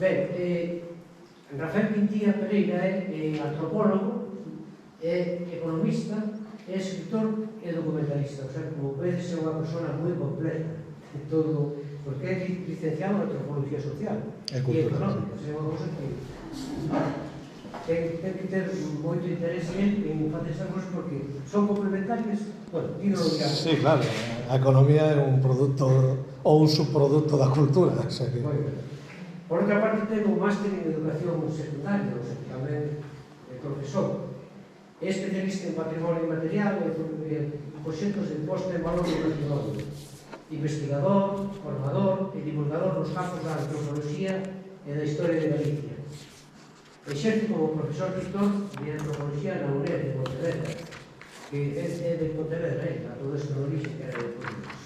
Ben, Rafael Quintilla Pereira é antropólogo, é economista, é escritor e documentalista. O sea, como vedes, é unha persona moi completa en todo, porque é licenciado en antropología social e económica. É unha cosa que ten que ter moito interese en facer esas cosas porque son complementarias. Bueno, aquí non lo digamos. Sí, claro, a economía é un produto ou un subproducto da cultura. O sea que... Por outra parte, ten un máster en educación secundaria, o sea, que tamén é profesor. É especialista en patrimonio inmaterial e proxectos de posta en valor do patrimonio. Investigador, formador e divulgador nos campos da antropoloxía e da historia de Galicia. Exerce como profesor rector de antropoloxía na UNED de Pontevedra, que é de Pontevedra, a todo isto no origen que era de Pontevedra.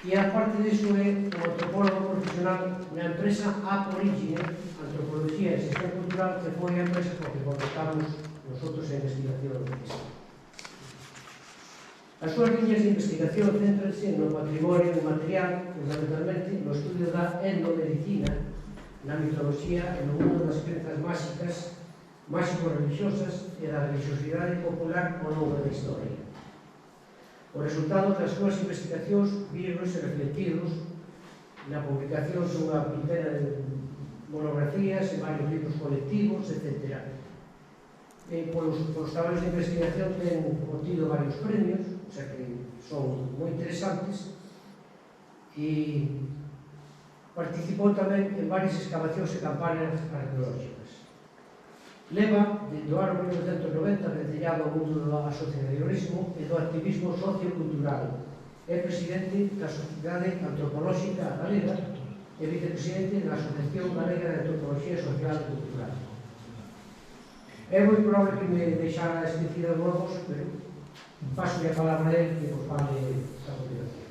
E aparte disso é un antropólogo profesional na empresa Aporigine, Antropoloxía e Xestión Cultural, que foi a empresa con que contactamos nosotros en investigación física. As súas líneas de investigación céntranse no patrimonio inmaterial, fundamentalmente no estudio da endomedicina, na mitoloxía e no mundo das crenzas máxicas, máxico-religiosas e da religiosidade popular ao longo da historia. O resultado das súas investigacións viros e refletidos na publicación dunha vintena de monografías e varios libros colectivos, etc. Polos traballos de investigación ten obtido varios premios, o sea que son moi interesantes, e participou tamén en varias excavacións e campañas arqueológicas. Leva, desde o ano 1990, vencellado ao mundo do asociacionismo e do activismo sociocultural. É presidente da Sociedade Antropolóxica Galega e vicepresidente da Asociación Galega de Antropoloxía Social e Cultural. É moi probable que me deixara esquecido novos, pero paso a palabra a él que nos fale a continuación.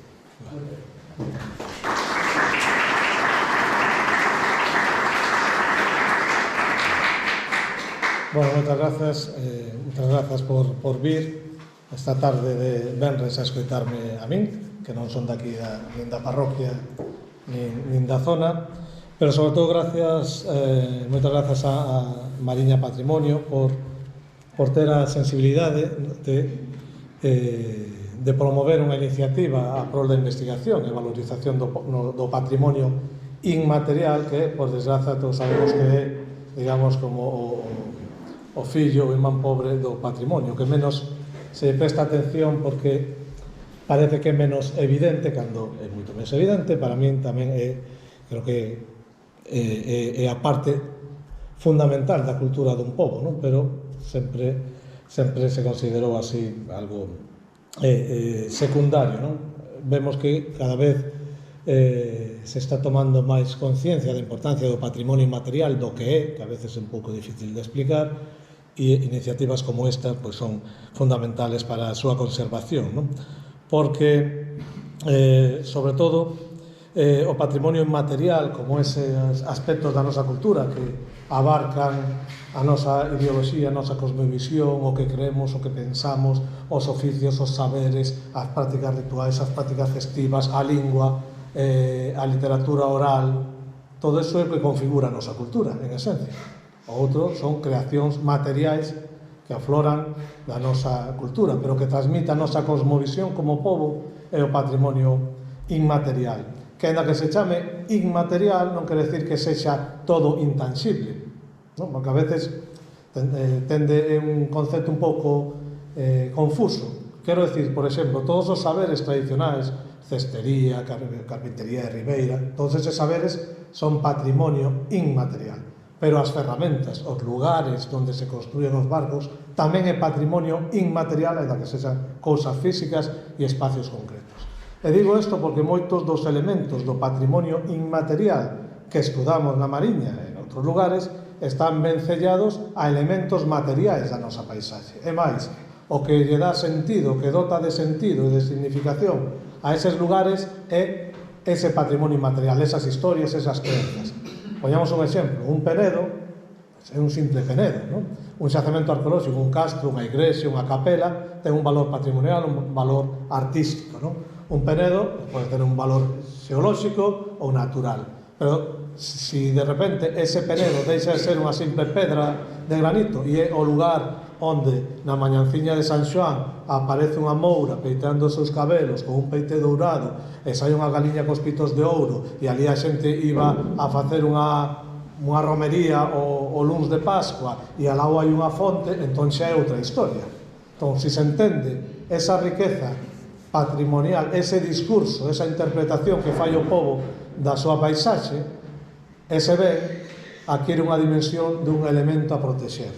Moitas gracias. Bueno, moitas grazas por vir esta tarde de venres a escoitarme a min, que non son daqui nin da parroquia nin da zona, pero sobre todo moitas grazas a Mariña Patrimonio por ter a sensibilidade de promover unha iniciativa a prol da investigación e valorización do patrimonio inmaterial que, por desgraza, todos sabemos que é, digamos, como o fillo ou irmán pobre do patrimonio, que menos se presta atención porque parece que é menos evidente, cando é moito menos evidente. Para min tamén creo que é a parte fundamental da cultura dun pobo, non? Pero sempre se considerou así algo secundario, non? Vemos que cada vez se está tomando máis conciencia da importancia do patrimonio inmaterial, do que a veces é un pouco difícil de explicar, e iniciativas como esta pois son fundamentales para a súa conservación, non? Porque, sobre todo, o patrimonio inmaterial, como eses aspectos da nosa cultura que abarcan a nosa ideoloxía, a nosa cosmovisión, o que creemos, o que pensamos, os oficios, os saberes, as prácticas rituais, as prácticas festivas, a lingua, a literatura oral, todo iso é o que configura a nosa cultura, en esencia. O outro son creacións materiais que afloran da nosa cultura, pero que transmite a nosa cosmovisión como pobo é o patrimonio inmaterial. Que ainda que se chame inmaterial non quere decir que sexa todo intangible, non? Porque a veces tende un concepto un pouco confuso. Quero decir, por exemplo, todos os saberes tradicionais, cestería, carpintería de ribeira, todos eses saberes son patrimonio inmaterial. Pero as ferramentas, os lugares onde se construyen os barcos, tamén é patrimonio inmaterial, ainda que sexan cousas físicas e espacios concretos. E digo isto porque moitos dos elementos do patrimonio inmaterial que estudamos na Mariña e en outros lugares están vencellados a elementos materiais da nosa paisaxe. E máis, o que lle dá sentido, o que dota de sentido e de significación a eses lugares é ese patrimonio inmaterial, esas historias, esas creencias. Poñamos un exemplo, un penedo é un simple penedo, non? Un xacemento arqueolóxico, un castro, unha igrexa, unha capela, ten un valor patrimonial, un valor artístico, non? Un penedo pode ter un valor xeolóxico ou natural, Pero si de repente ese penedo deixa de ser unha simple pedra de granito e é o lugar onde na mañanciña de San Xoán aparece unha moura peiteando os seus cabelos con un peite dourado e sai unha galiña cos pitos de ouro e ali a xente iba a facer unha romería o luns de Pascua e al lado hai unha fonte, entón xa é outra historia. Entón, se se entende esa riqueza patrimonial, ese discurso, esa interpretación que fai o pobo da súa paisaxe, ese ben adquire unha dimensión dun elemento a protexer.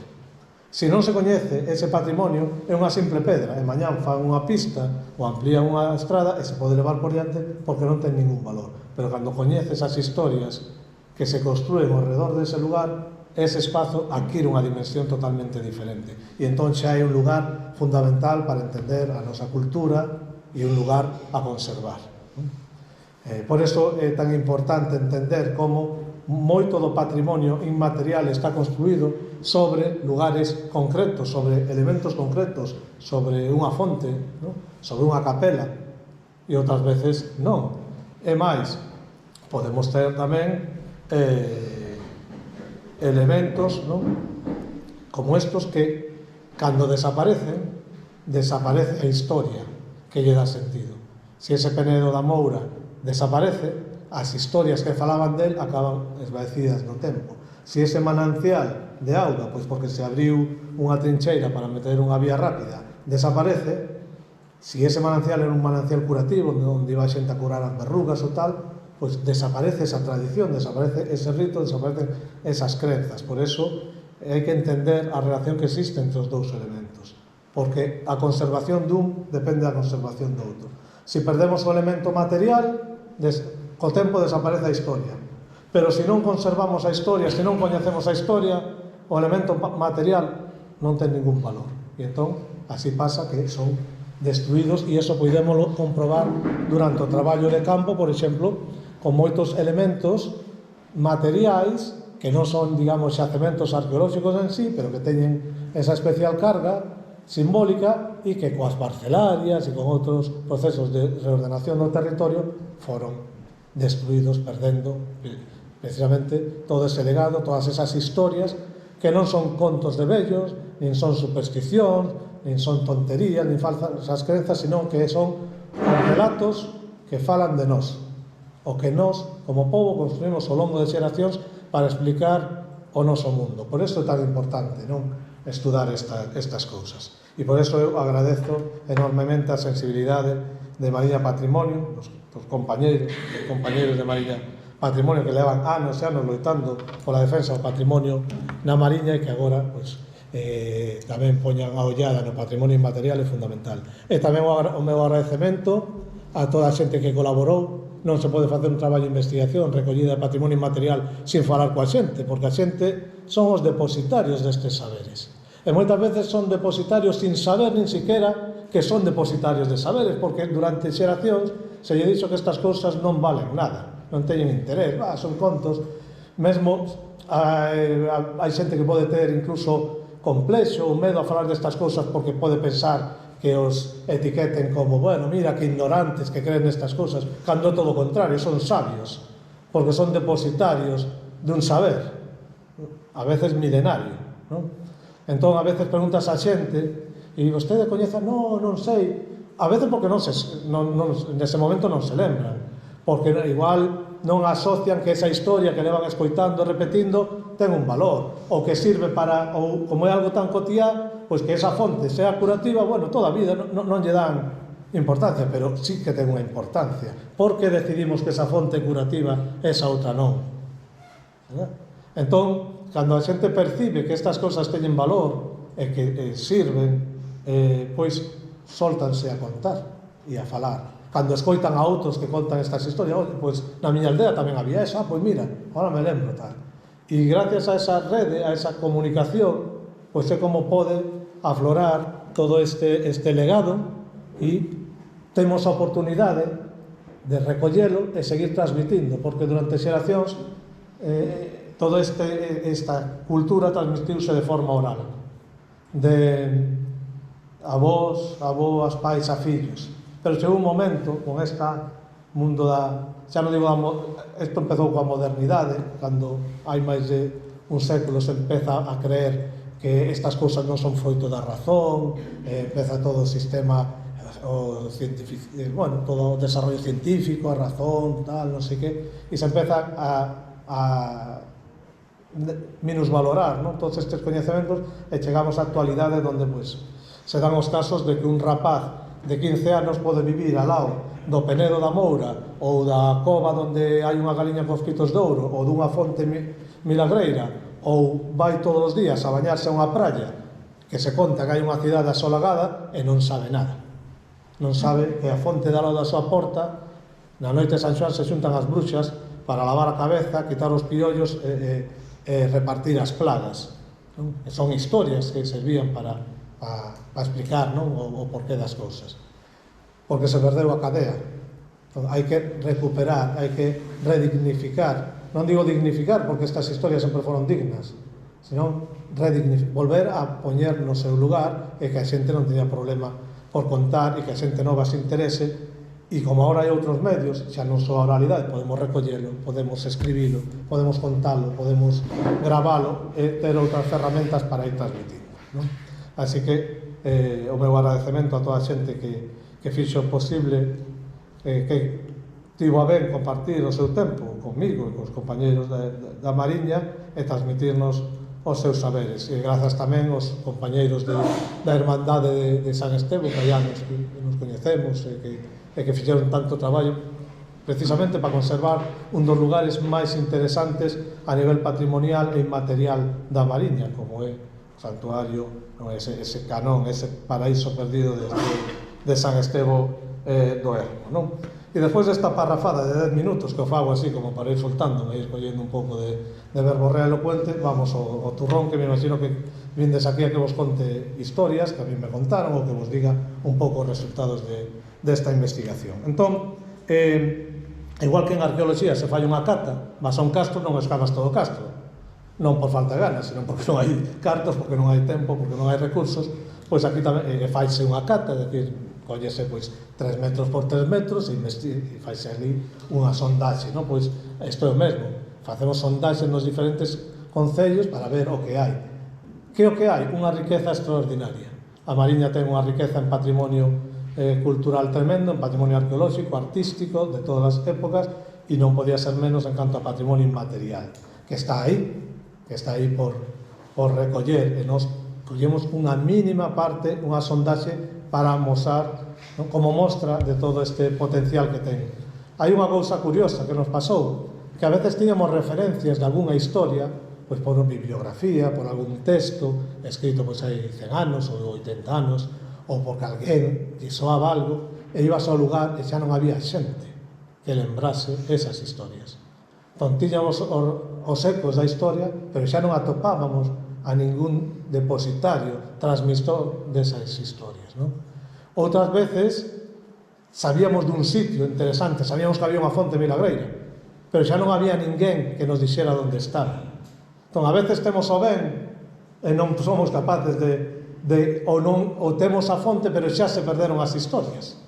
Se non se coñece ese patrimonio, é unha simple pedra, e mañán fan unha pista ou amplían unha estrada e se pode levar por diante porque non ten ningún valor. Pero cando coñeces as historias que se construen ao redor dese lugar, ese espazo adquire unha dimensión totalmente diferente. E entón xa é un lugar fundamental para entender a nosa cultura e un lugar a conservar. Por iso é tan importante entender como moito do patrimonio inmaterial está construído sobre lugares concretos, sobre elementos concretos, sobre unha fonte, sobre unha capela, e outras veces non. E máis, podemos ter tamén elementos como estos que, cando desaparecen, desaparece a historia que lle dá sentido. Se ese penedo da Moura desaparece, as historias que falaban del acaban esvaecidas no tempo. Se ese manancial de auga, pois porque se abriu unha trincheira para meter unha vía rápida, desaparece, se ese manancial era un manancial curativo, onde iba a xente a curar as verrugas ou tal, pois desaparece esa tradición, desaparece ese rito, desaparecen esas crenzas. Por eso hai que entender a relación que existe entre os dous elementos, porque a conservación dun depende da conservación do outro. Se perdemos o elemento material, co tempo desaparece a historia. Pero se non conservamos a historia, se non coñecemos a historia, o elemento material non ten ningún valor. E entón, así pasa que son destruídos, e iso podémoslo comprobar durante o traballo de campo, por exemplo, con moitos elementos materiais que non son, digamos, xacementos arqueolóxicos en sí, pero que teñen esa especial carga simbólica e que coas parcelarias e con outros procesos de reordenación do territorio foron destruídos, perdendo precisamente todo ese legado, todas esas historias que non son contos de vellos, nin son supersticións, nin son tonterías, nin falsas crenzas, sino que son relatos que falan de nós, o que nós, como pobo, construímos ao longo de xeracións para explicar o noso mundo. Por iso é tan importante, non, estudar estas cousas. E por iso eu agradezo enormemente a sensibilidade de Mariña Patrimonio, os compañeiros de Mariña Patrimonio que levan anos e anos loitando pola defensa do patrimonio na Mariña e que agora, pois, tamén poñan a ollada no patrimonio inmaterial é fundamental. E tamén o meu agradecemento a toda a xente que colaborou. Non se pode facer un traballo de investigación recollida de patrimonio inmaterial sin falar coa xente, porque a xente son os depositarios destes saberes. E moitas veces son depositarios sin saber nin siquiera que son depositarios de saberes, porque durante xeracións se lle dixo que estas cousas non valen nada, non teñen interés, son contos. Mesmo hai xente que pode ter incluso complexo ou medo a falar destas cousas porque pode pensar que os etiqueten como, bueno, mira que ignorantes que creen nestas cousas, cando é todo o contrario, son sabios, porque son depositarios dun saber, a veces milenario, non? Entón, a veces preguntas a xente e vostede coñeza, non sei, a veces porque nese momento non se lembran, porque igual non asocian que esa historia que levan escoitando, repetindo, ten un valor, ou que sirve para, ou como é algo tan cotiá, pois que esa fonte sea curativa, bueno, toda a vida non lle dan importancia, pero sí que ten unha importancia. Por que decidimos que esa fonte é curativa, esa outra non? Entón, cando a xente percibe que estas cousas teñen valor e que sirven, pois soltanse a contar e a falar. Cando escoitan a outros que contan estas historias, pois na miña aldea tamén había esa, pois mira, ahora me lembro tal. E gracias a esa rede, a esa comunicación, pois é como pode aflorar todo este legado e temos a oportunidade de recollelo e seguir transmitindo, porque durante xeracións toda esta cultura transmitiuse de forma oral, de avós, pais a fillos. Pero chegou un momento con esta mundo xa non digo isto empezou coa modernidade, cando hai máis de un século se empeza a creer que estas cousas non son froito da razón, empeza todo o sistema todo o desarrollo científico, a razón, tal, non sei que, e se empeza a minusvalorar, non, todos estes coñecementos, e chegamos á actualidade onde se dan os casos de que un rapaz de 15 anos pode vivir ao lado do Penedo da Moura ou da cova onde hai unha galiña cos pitos de ouro ou dunha fonte milagreira ou vai todos os días a bañarse a unha praia que se conta que hai unha cidade asolagada e non sabe nada. Non sabe que a fonte da lado da súa porta na noite de San Xoán se xuntan as bruxas para lavar a cabeza, quitar os piollos e repartir as plagas, non? E son historias que servían para explicar, non, o porqué das cousas, porque se perdeu a cadea. Entón, hai que recuperar, hai que redignificar, non digo dignificar porque estas historias sempre foron dignas, senón volver a poñer no seu lugar e que a xente non teña problema por contar e que a xente nova se interese. E como agora hai outros medios, xa non só a oralidade, podemos recollelo, podemos escribilo, podemos contalo, podemos gravalo e ter outras ferramentas para ir transmitindo, non? Así que o meu agradecemento a toda a xente que fixo posible, que tivo a ben compartir o seu tempo comigo e cos compañeiros da Mariña e transmitirnos os seus saberes. E grazas tamén aos compañeiros da Hermandade de San Estevo, que hai anos que nos coñecemos e que fixeron tanto traballo precisamente para conservar un dos lugares máis interesantes a nivel patrimonial e inmaterial da Mariña, como é o santuario, ese canón, ese paraíso perdido de San Estevo do Ermo, non? E despois desta parrafada de 10 minutos que o fago así como para ir soltando e ir collendo un pouco de verborrea elocuente, vamos ao turrón, que me imagino que vindes aquí a que vos conte historias que a mí me contaron ou que vos diga un pouco os resultados desta investigación. Entón, igual que en arqueoloxía se fai unha cata, vas a un castro, non escavas todo o castro, non por falta de ganas, senón porque non hai cartos, porque non hai tempo, porque non hai recursos. Pois aquí tamén faise unha cata, é dicir, collese 3 metros por 3 metros e faise ali unha sondaxe, non? Pois isto é o mesmo, facemos sondaxes nos diferentes concellos para ver o que hai. Que o que hai? Unha riqueza extraordinaria. A Mariña ten unha riqueza en patrimonio cultural tremendo, en patrimonio arqueolóxico, artístico, de todas as épocas, e non podía ser menos en canto a patrimonio inmaterial, que está aí por recoller, e nos collemos unha mínima parte, unha sondaxe para mostrar, non, como mostra de todo este potencial que ten. Hai unha cousa curiosa que nos pasou, que a veces tiñamos referencias de algunha historia, pois por bibliografía, por algún texto escrito hai 100 anos ou 80 anos, ou porque alguén lle soaba algo, e ibas ao lugar e xa non había xente que lembrase esas historias. Entón, tiñamos os ecos da historia, pero xa non atopábamos a ningún depositario, transmisor desas historias, non? Outras veces sabíamos dun sitio interesante, sabíamos que había unha fonte milagreira, pero xa non había ninguén que nos dixera onde estaba. Entón, a veces temos o ben e non somos capaces ou temos a fonte, pero xa se perderon as historias.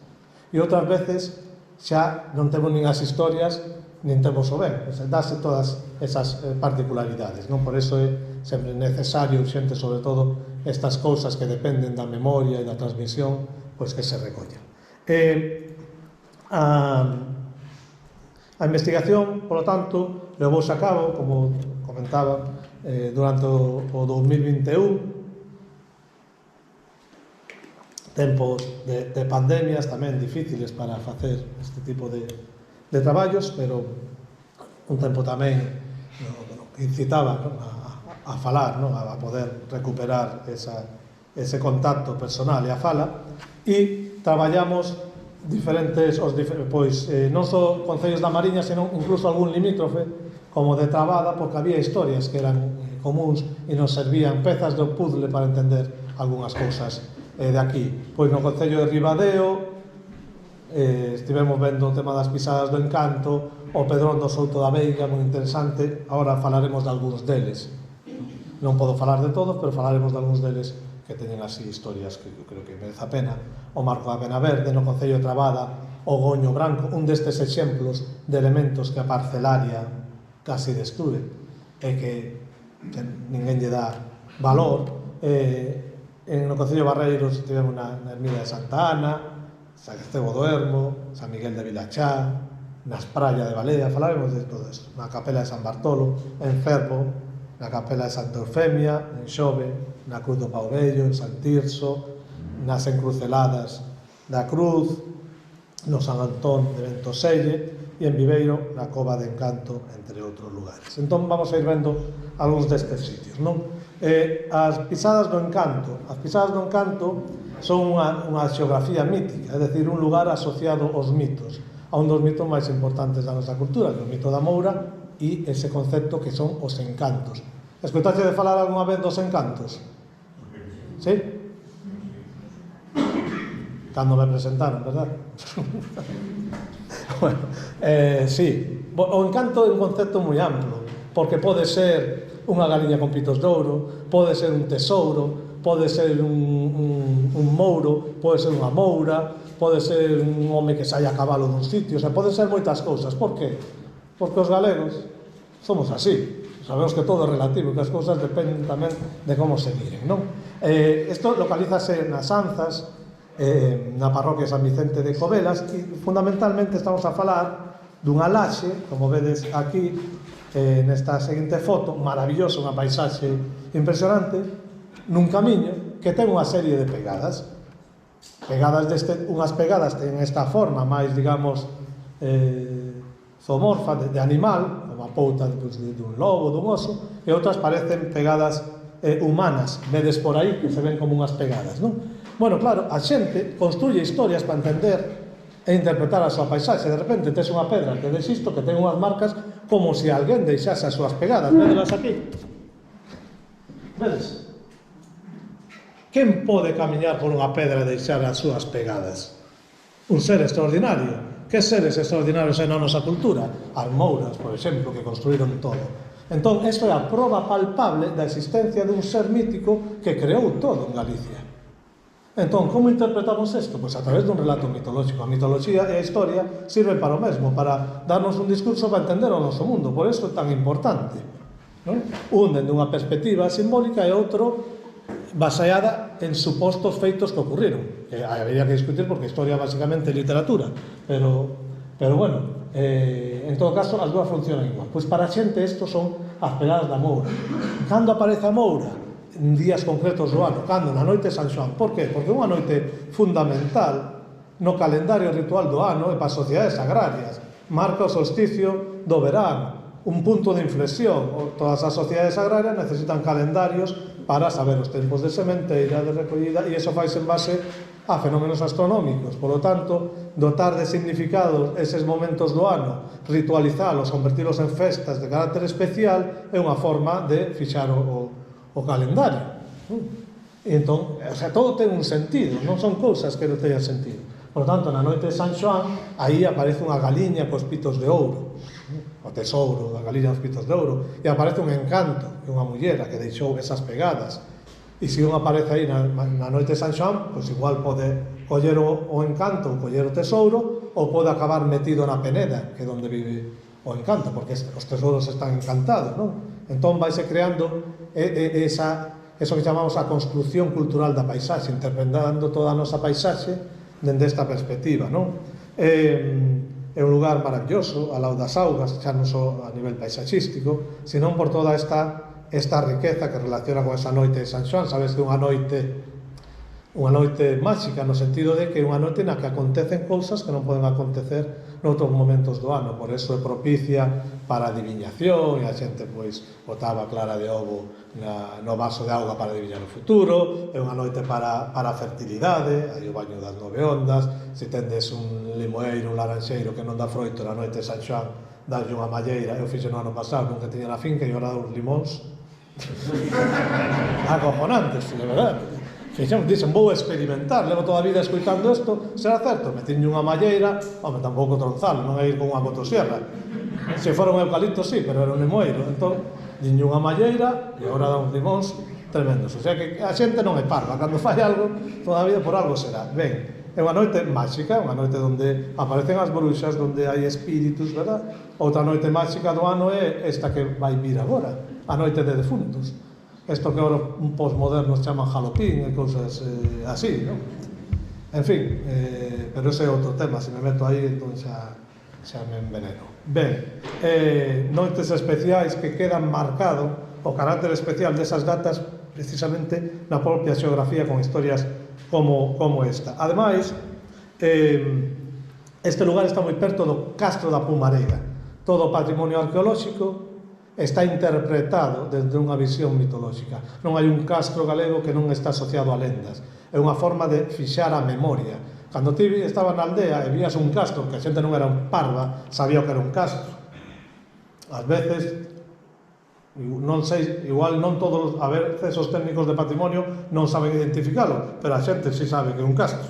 E outras veces xa non temos nin as historias, nin temos o ben. Dáse todas esas particularidades, non? Por iso é sempre necesario, urxente, sobre todo, estas cousas que dependen da memoria e da transmisión, pois que se recollan. A investigación, polo tanto, levouse a cabo, como comentaba, durante o 2021, tempos de pandemias tamén difíciles para facer este tipo de traballos, pero un tempo tamén que incitaba, non, a falar, non, a poder recuperar ese contacto personal e a fala, e traballamos diferentes, pois non só concellos da Mariña, senón incluso algún limítrofe, como de Trabada, porque había historias que eran comuns e nos servían pezas do puzzle para entender algunhas cousas de aquí. Pois no concello de Ribadeo estivemos vendo o tema das pisadas do Encanto, o Pedrón do Souto da Veiga, moi interesante. Agora falaremos de algúns deles, non podo falar de todos, pero falaremos de algúns deles que teñen así historias que eu creo que merece a pena. O Marco da Pena Verde no concello de Trabada, o goño branco, un destes exemplos de elementos que a parcelaria casi destrue e que ninguén lle dá valor. En o Concello de Barreiros tivemos na ermida de Santa Ana, San Estevo do Ermo, San Miguel de Vilachá, nas Prallas de Balea, falaremos de todo isto, na Capela de San Bartolo, en Fermo, na Capela de Santa Eufemia, en Xove, na Cruz do Pau Vello, en San Tirso, nas encruceladas da Cruz, no San Antón de Ventoselle e en Viveiro, na Cova de Encanto, entre outros lugares. Entón vamos a ir vendo algúns destes sitios, non? As pisadas do Encanto son unha xeografía mítica, é dicir, un lugar asociado aos mitos, a un dos mitos máis importantes da nosa cultura, que é o mito da Moura e ese concepto que son os encantos. Escoitaxe de falar algunha vez dos encantos? Sí? Cando me presentaron, verdad? Bueno, sí, o encanto é un concepto moi amplo, porque pode ser unha galiña con pitos de ouro, pode ser un tesouro, pode ser un mouro, pode ser unha moura, pode ser un home que saia a cabalo dun sitio, o sea, pode ser moitas cousas. Por que? Porque os galegos somos así, sabemos que todo é relativo, que as cousas dependen tamén de como se miren, non? Isto localízase nas Anzas, na parroquia San Vicente de Covelas, e fundamentalmente estamos a falar dunha laxe, como vedes aquí nesta seguinte foto, maravilloso, unha paisaxe impresionante, nun camiño que ten unha serie de pegadas. Unhas pegadas ten esta forma máis, digamos, zoomorfa de animal, como a pouta dun lobo, dun oso, e outras parecen pegadas humanas, vedes por aí que se ven como unhas pegadas, non? Bueno, claro, a xente construye historias para entender e interpretar a súa paisaxe. De repente tes unha pedra que desisto, que ten unhas marcas como se alguén deixase as súas pegadas. Vedelas aquí. Vedes? Quen pode camiñar por unha pedra e deixar as súas pegadas? Un ser extraordinario. Que seres extraordinarios hai na nosa cultura? As mouras, por exemplo, que construíron todo. Entón, isto é a proba palpable da existencia dun ser mítico que creou todo en Galicia. Entón, como interpretamos isto? Pois a través dun relato mitolóxico. A mitoloxía e a historia sirven para o mesmo, para darnos un discurso para entender o noso mundo. Por isto é tan importante, non? Un dende unha perspectiva simbólica e outro baseada en supostos feitos que ocurriron. Habería que discutir porque a historia basicamente é literatura, pero bueno, en todo caso as dúas funcionan igual. Pois para a xente isto son as pegadas da Moura. Cando aparece a Moura? En días concretos do ano, cando? Na noite de San Xoán. Por qué? Porque é unha noite fundamental no calendario ritual do ano e para as sociedades agrarias. Marca o solsticio do verán, un punto de inflexión. Todas as sociedades agrarias necesitan calendarios para saber os tempos de sementeira, de recollida, e iso faise en base a fenómenos astronómicos. Por lo tanto, dotar de significados eses momentos do ano, ritualizalos, convertilos en festas de carácter especial, é unha forma de fixar o calendario. E entón, o sea, todo ten un sentido, non son cousas que non teñan sentido. Por tanto, na noite de San Xoán, aí aparece unha galiña cos pitos de ouro, o tesouro da galiña cos pitos de ouro, e aparece un encanto, que é unha mullera que deixou esas pegadas. E se un aparece aí na noite de San Xoán, pois igual pode coller o encanto ou coller o tesouro, ou pode acabar metido na Peneda, que é onde vive o encanto, porque os tesouros están encantados, non? Entón vaise creando eso que chamamos a construcción cultural da paisaxe, interpretando toda a nosa paisaxe dende esta perspectiva, non? É un lugar maravilloso, ao lado das augas, xa non só a nivel paisaxístico, senón por toda esta riqueza que relaciona con esa noite de San Xoán. Sabes que é unha noite máxica, no sentido de que é unha noite na que acontecen cousas que non poden acontecer noutros momentos do ano. Por eso é propicia para a adivinación, e a xente pois botaba clara de ovo no vaso de auga para adivinar o futuro. É unha noite para a fertilidade, hai o baño das 9 ondas. Se tendes un limoeiro, un laranxeiro que non dá froito na noite de San Xoán, dalle unha malleira. Eu fixe no ano pasado, nunca tiña na finca, e ora dá uns limóns acojonantes, de verdade. Dixen, vou experimentar, levo toda a vida escoitando isto, será certo? Metinlle unha malleira, home, tampouco tronzalo, non é ir con unha motosierra. Se fora un eucalipto, sí, pero era un limoeiro. Entón, dinlle unha malleira, e agora dá uns limóns tremendos. O sea que a xente non é parva, cando fai algo, toda a vida por algo será. Ben, É unha noite máxica, unha noite onde aparecen as bruxas, onde hai espíritus, verdad? Outra noite máxica do ano é esta que vai vir agora, a noite de defuntos. Isto que agora un postmodernos chaman jalopín e cousas así, non? En fin, pero ese é outro tema, se me meto aí, entón xa me enveneno. Ben, noites especiais que quedan marcado o carácter especial desas datas precisamente na propia xeografía con historias como esta. Ademais, este lugar está moi perto do Castro da Pumareira. Todo o patrimonio arqueolóxico está interpretado desde unha visión mitolóxica. Non hai un castro galego que non está asociado a lendas. É unha forma de fixar a memoria. Cando ti estaba na aldea e vías un castro, que a xente non era un parva, sabía o que era un castro. Ás veces, non sei, igual non todos, a veces os técnicos de patrimonio non saben identificalo, pero a xente sí sabe que é un castro,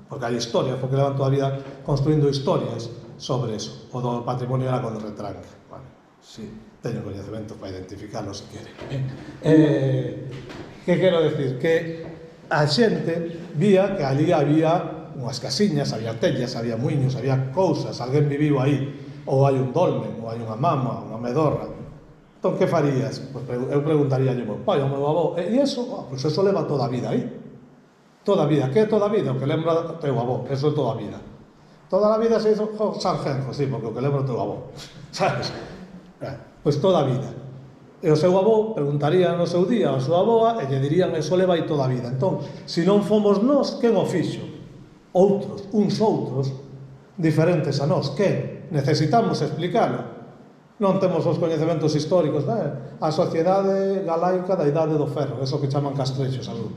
porque hai historias, porque levan toda a vida construindo historias sobre eso. O do patrimonio era con retranca. Vale, sí, teño coñecemento para identificarlo se quere. Que quero decir? Que a xente vía que ali había unhas casiñas, había tellas, había muiños, había cousas, alguén viviu aí, ou hai un dolmen, ou hai unha mama, unha medorra. Entón, que farías? Pois eu preguntaría ao meu pai, ao meu avó, e iso? Pois eso leva toda a vida aí. Toda a vida. Que é toda a vida? O que lembra o teu avó, eso é toda a vida. Toda a vida se hizo San Genjo, sí, porque o que lembra o teu avó. Sabes? Pois toda a vida. E o seu avó preguntaría no seu día a súa avoa e lle dirían eso leva aí toda a vida. Entón, se non fomos nós, quen o fixo? Outros, uns outros, diferentes a nós. Quen? Necesitamos explicalo. Non temos os coñecementos históricos, a sociedade galaica da idade do ferro, eso que chaman castrexos, algo.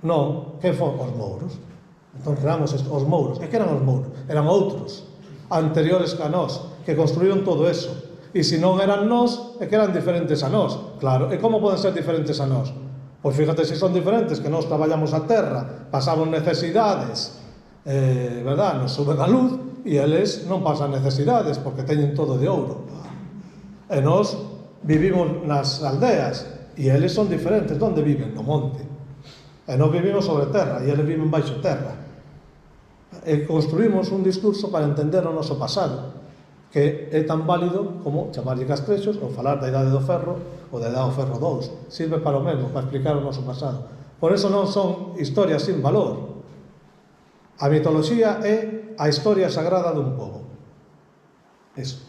Non, que foron os mouros? Entón creamos os mouros. E que eran os mouros? Eran outros, anteriores que a nós, que construíron todo eso. E se non eran nós, é que eran diferentes a nós. Claro, e como poden ser diferentes a nós? Pois fíjate, se son diferentes, que nós traballamos a terra, pasamos necesidades, verdad, nos suben a luz, e eles non pasan necesidades, porque teñen todo de ouro. E nós vivimos nas aldeas, e eles son diferentes. Onde viven? No monte. E nós vivimos sobre terra, e eles viven baixo terra. E construímos un discurso para entender o noso pasado, que é tan válido como chamarlle castrexos ou falar da idade do ferro ou da idade do ferro 2. Sirve para o mesmo, para explicar o noso pasado. Por eso non son historias sin valor. A mitoloxía é a historia sagrada dun pobo. Eso.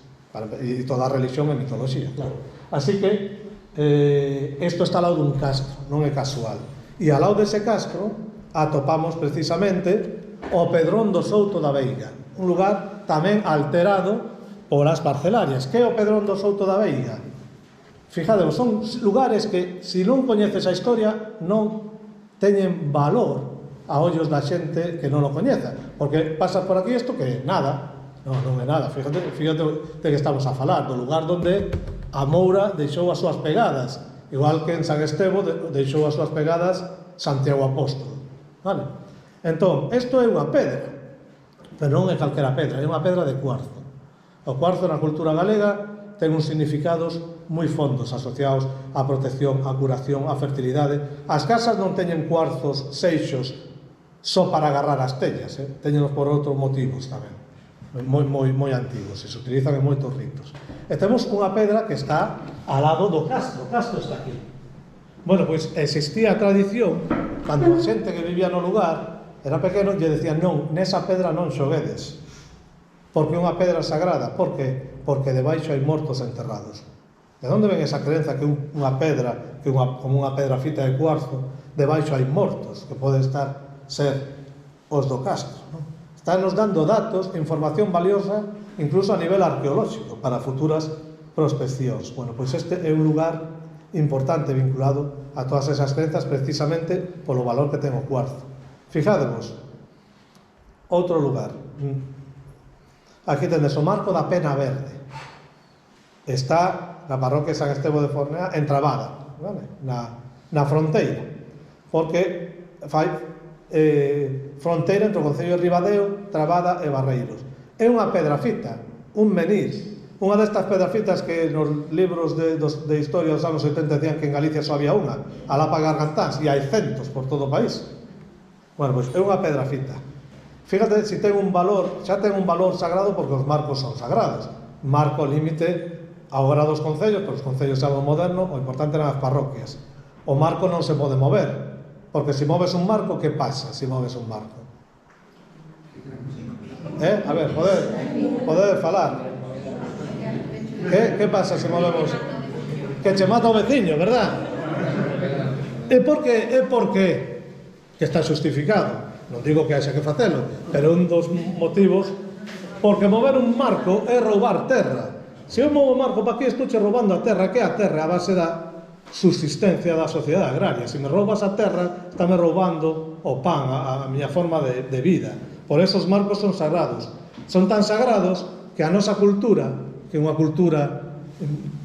E toda a religión é mitoloxía, claro. Así que isto está ao lado dun castro, non é casual. E ao lado dese castro atopamos precisamente o Pedrón do Souto da Veiga, un lugar tamén alterado por as parcelarias. Que é o Pedrón do Souto da Veiga? Fijadevos, son lugares que, se non coñeces a historia, non teñen valor a ollos da xente que non o coñeza, porque pasa por aquí isto que é nada. Non é nada. Fíjate de que estamos a falar do lugar onde a Moura deixou as súas pegadas, igual que en San Estevo deixou as súas pegadas Santiago Apóstolo. Vale? Entón, isto é unha pedra, pero non é calquera pedra, é unha pedra de cuarzo. O cuarzo na cultura galega ten uns significados moi fondos asociados á protección, á curación, á fertilidade. As casas non teñen cuarzos seixos só para agarrar as tellas, teñenos por outros motivos tamén, moi antigos, e se utilizan en moitos ritos. E temos unha pedra que está ao lado do castro. O castro está aquí. Bueno, pois existía a tradición, cando a xente que vivía no lugar era pequeno, lle decían, non, nesa pedra non xoguedes, porque é unha pedra sagrada. Por que? Porque debaixo hai mortos enterrados. De onde ven esa creenza que unha pedra, como unha pedra fita de cuarzo, debaixo hai mortos, que poden ser os do castro, non? Estánnos dando datos, información valiosa, incluso a nivel arqueolóxico, para futuras prospeccións. Bueno, pois este é un lugar importante vinculado a todas esas crenzas, precisamente polo valor que ten o cuarzo. Fijádevos, outro lugar. Aquí tendes o Marco da Pena Verde. Está na parroquia de San Estevo de Fornea, en Trabada, vale? na fronteira, porque fai fronteira entre o concello de Ribadeo, Trabada e Barreiros. É unha pedra fita, un menir, unha destas pedrafitas que nos libros de historia dos anos 70 decían que en Galicia só había unha, a Lapa Gargantáns, e hai centos por todo o país. Bueno, pois é unha pedra fita. Fíjate se ten un valor, xa ten un valor sagrado porque os marcos son sagrados. Marco límite agora dos concellos, pero os concellos é algo moderno, o importante eran as parroquias. O marco non se pode mover, porque se moves un marco, que pasa se moves un marco? A ver, poder falar. Que pasa se movemos? Que che mata o veciño, verdad? É porque que está justificado. Non digo que haxa que facelo, pero un dos motivos, porque mover un marco é roubar terra. Se eu movo o marco para aquí, estou roubando a terra. Que é a terra? A base da subsistencia da sociedade agraria. Se me roubas a terra, estáme roubando o pan, a miña forma de vida. Por eso os marcos son sagrados. Son tan sagrados que a nosa cultura, que é unha cultura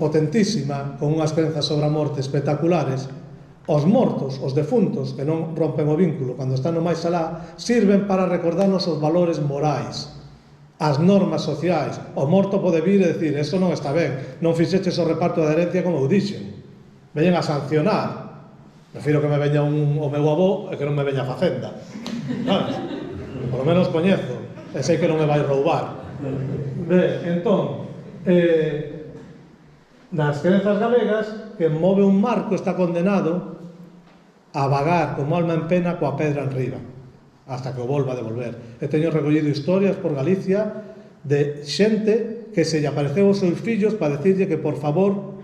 potentísima, con unhas crenzas sobre a morte espectaculares, os mortos, os defuntos, que non rompen o vínculo cando están no máis alá, sirven para recordarnos os valores morais, as normas sociais. O morto pode vir e dicir, eso non está ben, non fixeches o reparto da herencia como eu dixen. Veñen a sancionar. Prefiro que me veña o meu avó e que non me veña a facenda. Sabes? Por lo menos coñezo, e sei que non me vai roubar. Entón, nas crenzas galegas, que move un marco está condenado a vagar como alma en pena coa pedra en riba, hasta que o volva a devolver. E teño recollido historias por Galicia de xente que se lle apareceu os seus fillos para decirlle que por favor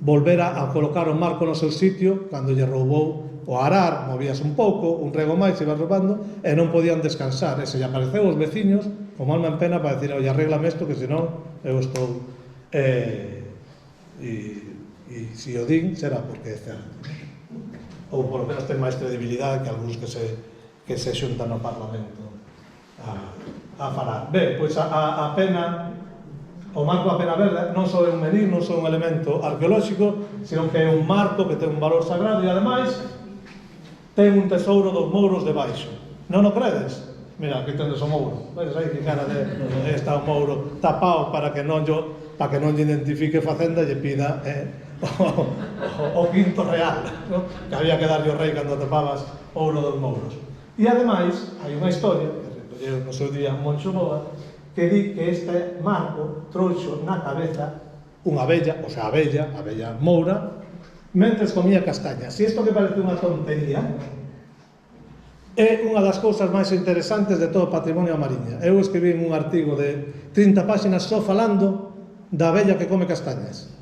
volvera a colocar o marco no seu sitio cando lle roubou o arar, movías un pouco, un rego máis, ibas roubando, e non podían descansar. E se lle apareceu os veciños como alma en pena para decir, oi, arréglame isto, que senón eu estou... E se o din, será porque é certo. Ou por lo menos ten máis credibilidade que algúns que se xuntan no Parlamento a falar. Ben, pois a pena, o marco a pena verde non só é un medir, non só un elemento arqueolóxico, sino que é un marco que ten un valor sagrado e ademais ten un tesouro dos mouros debaixo. Non o credes? Mira, aquí tendes o mouro. Vedes aí que cara de está o mouro tapado para que non lle identifique facenda e lle pida o quinto real, ¿no? Que había que darlle o rei cando tapabas ouro dos mouros. E ademais, hai unha historia que recolleu no seu día Moncho Boa, que di que este marco trouxo na cabeza unha abella, o sea, a abella moura, mentres comía castañas. E isto que parece unha tontería é unha das cousas máis interesantes de todo o patrimonio da Mariña. Eu escribí un artigo de 30 páxinas só falando da abella que come castañas,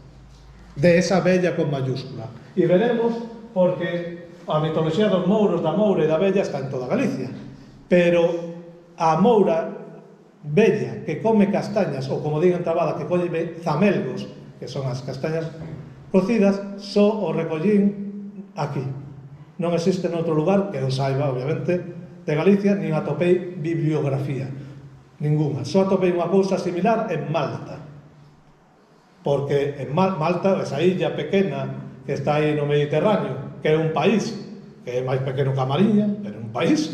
de esa abella con mayúscula. E veremos porque a mitoloxía dos mouros, da moura e da abella está en toda Galicia, pero a moura bella que come castañas, ou como digo en Trabada, que colle zamelgos, que son as castañas cocidas, só o recollín aquí. Non existe noutro lugar, que eu saiba, obviamente, de Galicia, nin atopei bibliografía ninguna. Só atopei unha cousa similar en Malta, porque en Malta, esa illa pequena que está aí no Mediterráneo, que é un país que é máis pequeno que a Mariña, pero é un país,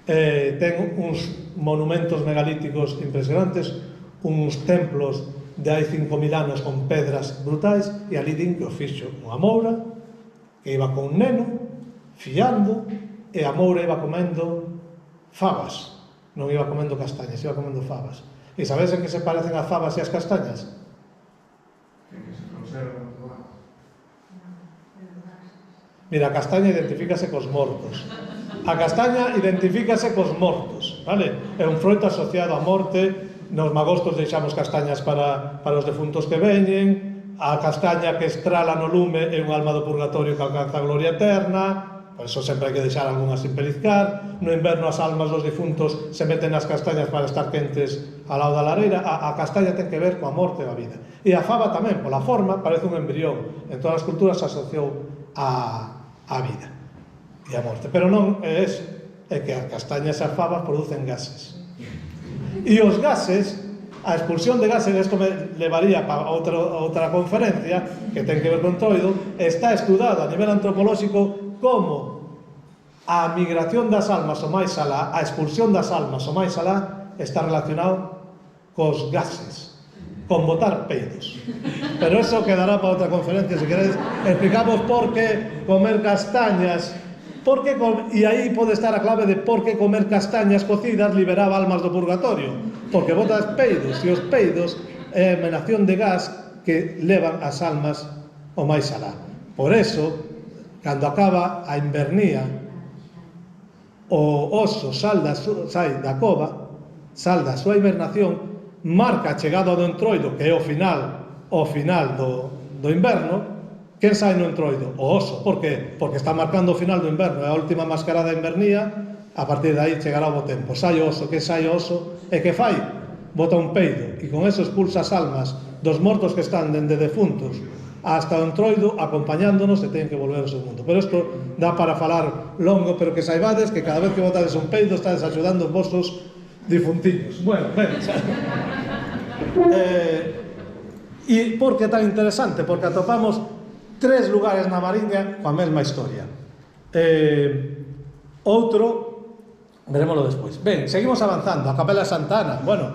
ten uns monumentos megalíticos impresionantes, uns templos de hai 5.000 anos con pedras brutais, e ali din que o fixo unha moura que iba con un neno fiando, e a moura iba comendo fabas, non iba comendo castañas, iba comendo fabas. E sabes en que se parecen as fabas e as castañas? Que se conservan do agua. Mira, a castaña identifícase cos mortos. A castaña identifícase cos mortos, vale? É un froito asociado á morte. Nos magostos deixamos castañas para os defuntos que veñen. A castaña que estrala no lume é un alma do purgatorio que alcanza a gloria eterna. Por eso sempre hai que deixar algunhas sin peliscar. No inverno as almas dos difuntos se meten nas castañas para estar quentes ao lado da lareira. A castaña ten que ver coa morte e a vida. E a fava tamén, pola forma, parece un embrión. En todas as culturas se asociou a vida e a morte. Pero non é eso. É que as castañas e as fabas producen gases. E os gases, a expulsión de gases, isto me levaría para outra conferencia que ten que ver con Troido, está estudado a nivel antropolóxico como a migración das almas o máis alá, a expulsión das almas o máis alá, está relacionado cos gases, con botar peidos. Pero eso quedará para outra conferencia, se queredes. Explicamos por que comer castañas E aí pode estar a clave de por que comer castañas cocidas liberaba almas do purgatorio, porque botas peidos, e os peidos é a emanación de gas que levan as almas ao máis alá. Por eso, cando acaba a invernía, o oso sai da cova, sal da súa hibernación, marca a chegada do entroido, que é o final do inverno. Quen sai no entroido? O oso. Por qué? Porque está marcando o final do inverno, é a última mascarada invernía, a partir de aí chegará o bo tempo. Sai o oso, que sai o oso, e que fai? Bota un peido, e con eso expulsa as almas dos mortos que están dende defuntos hasta o entroido, acompañándonos, e teñen que volver ao seu mundo. Pero isto dá para falar longo, pero que saibades que cada vez que botades un peido estades axudando os vosos difuntiños. Bueno, ben, e por que é tan interesante? Porque atopamos 3 lugares na Mariña coa mesma historia. Outro, verémoslo despois. Ben, seguimos avanzando. A Capela de Santa Ana, bueno,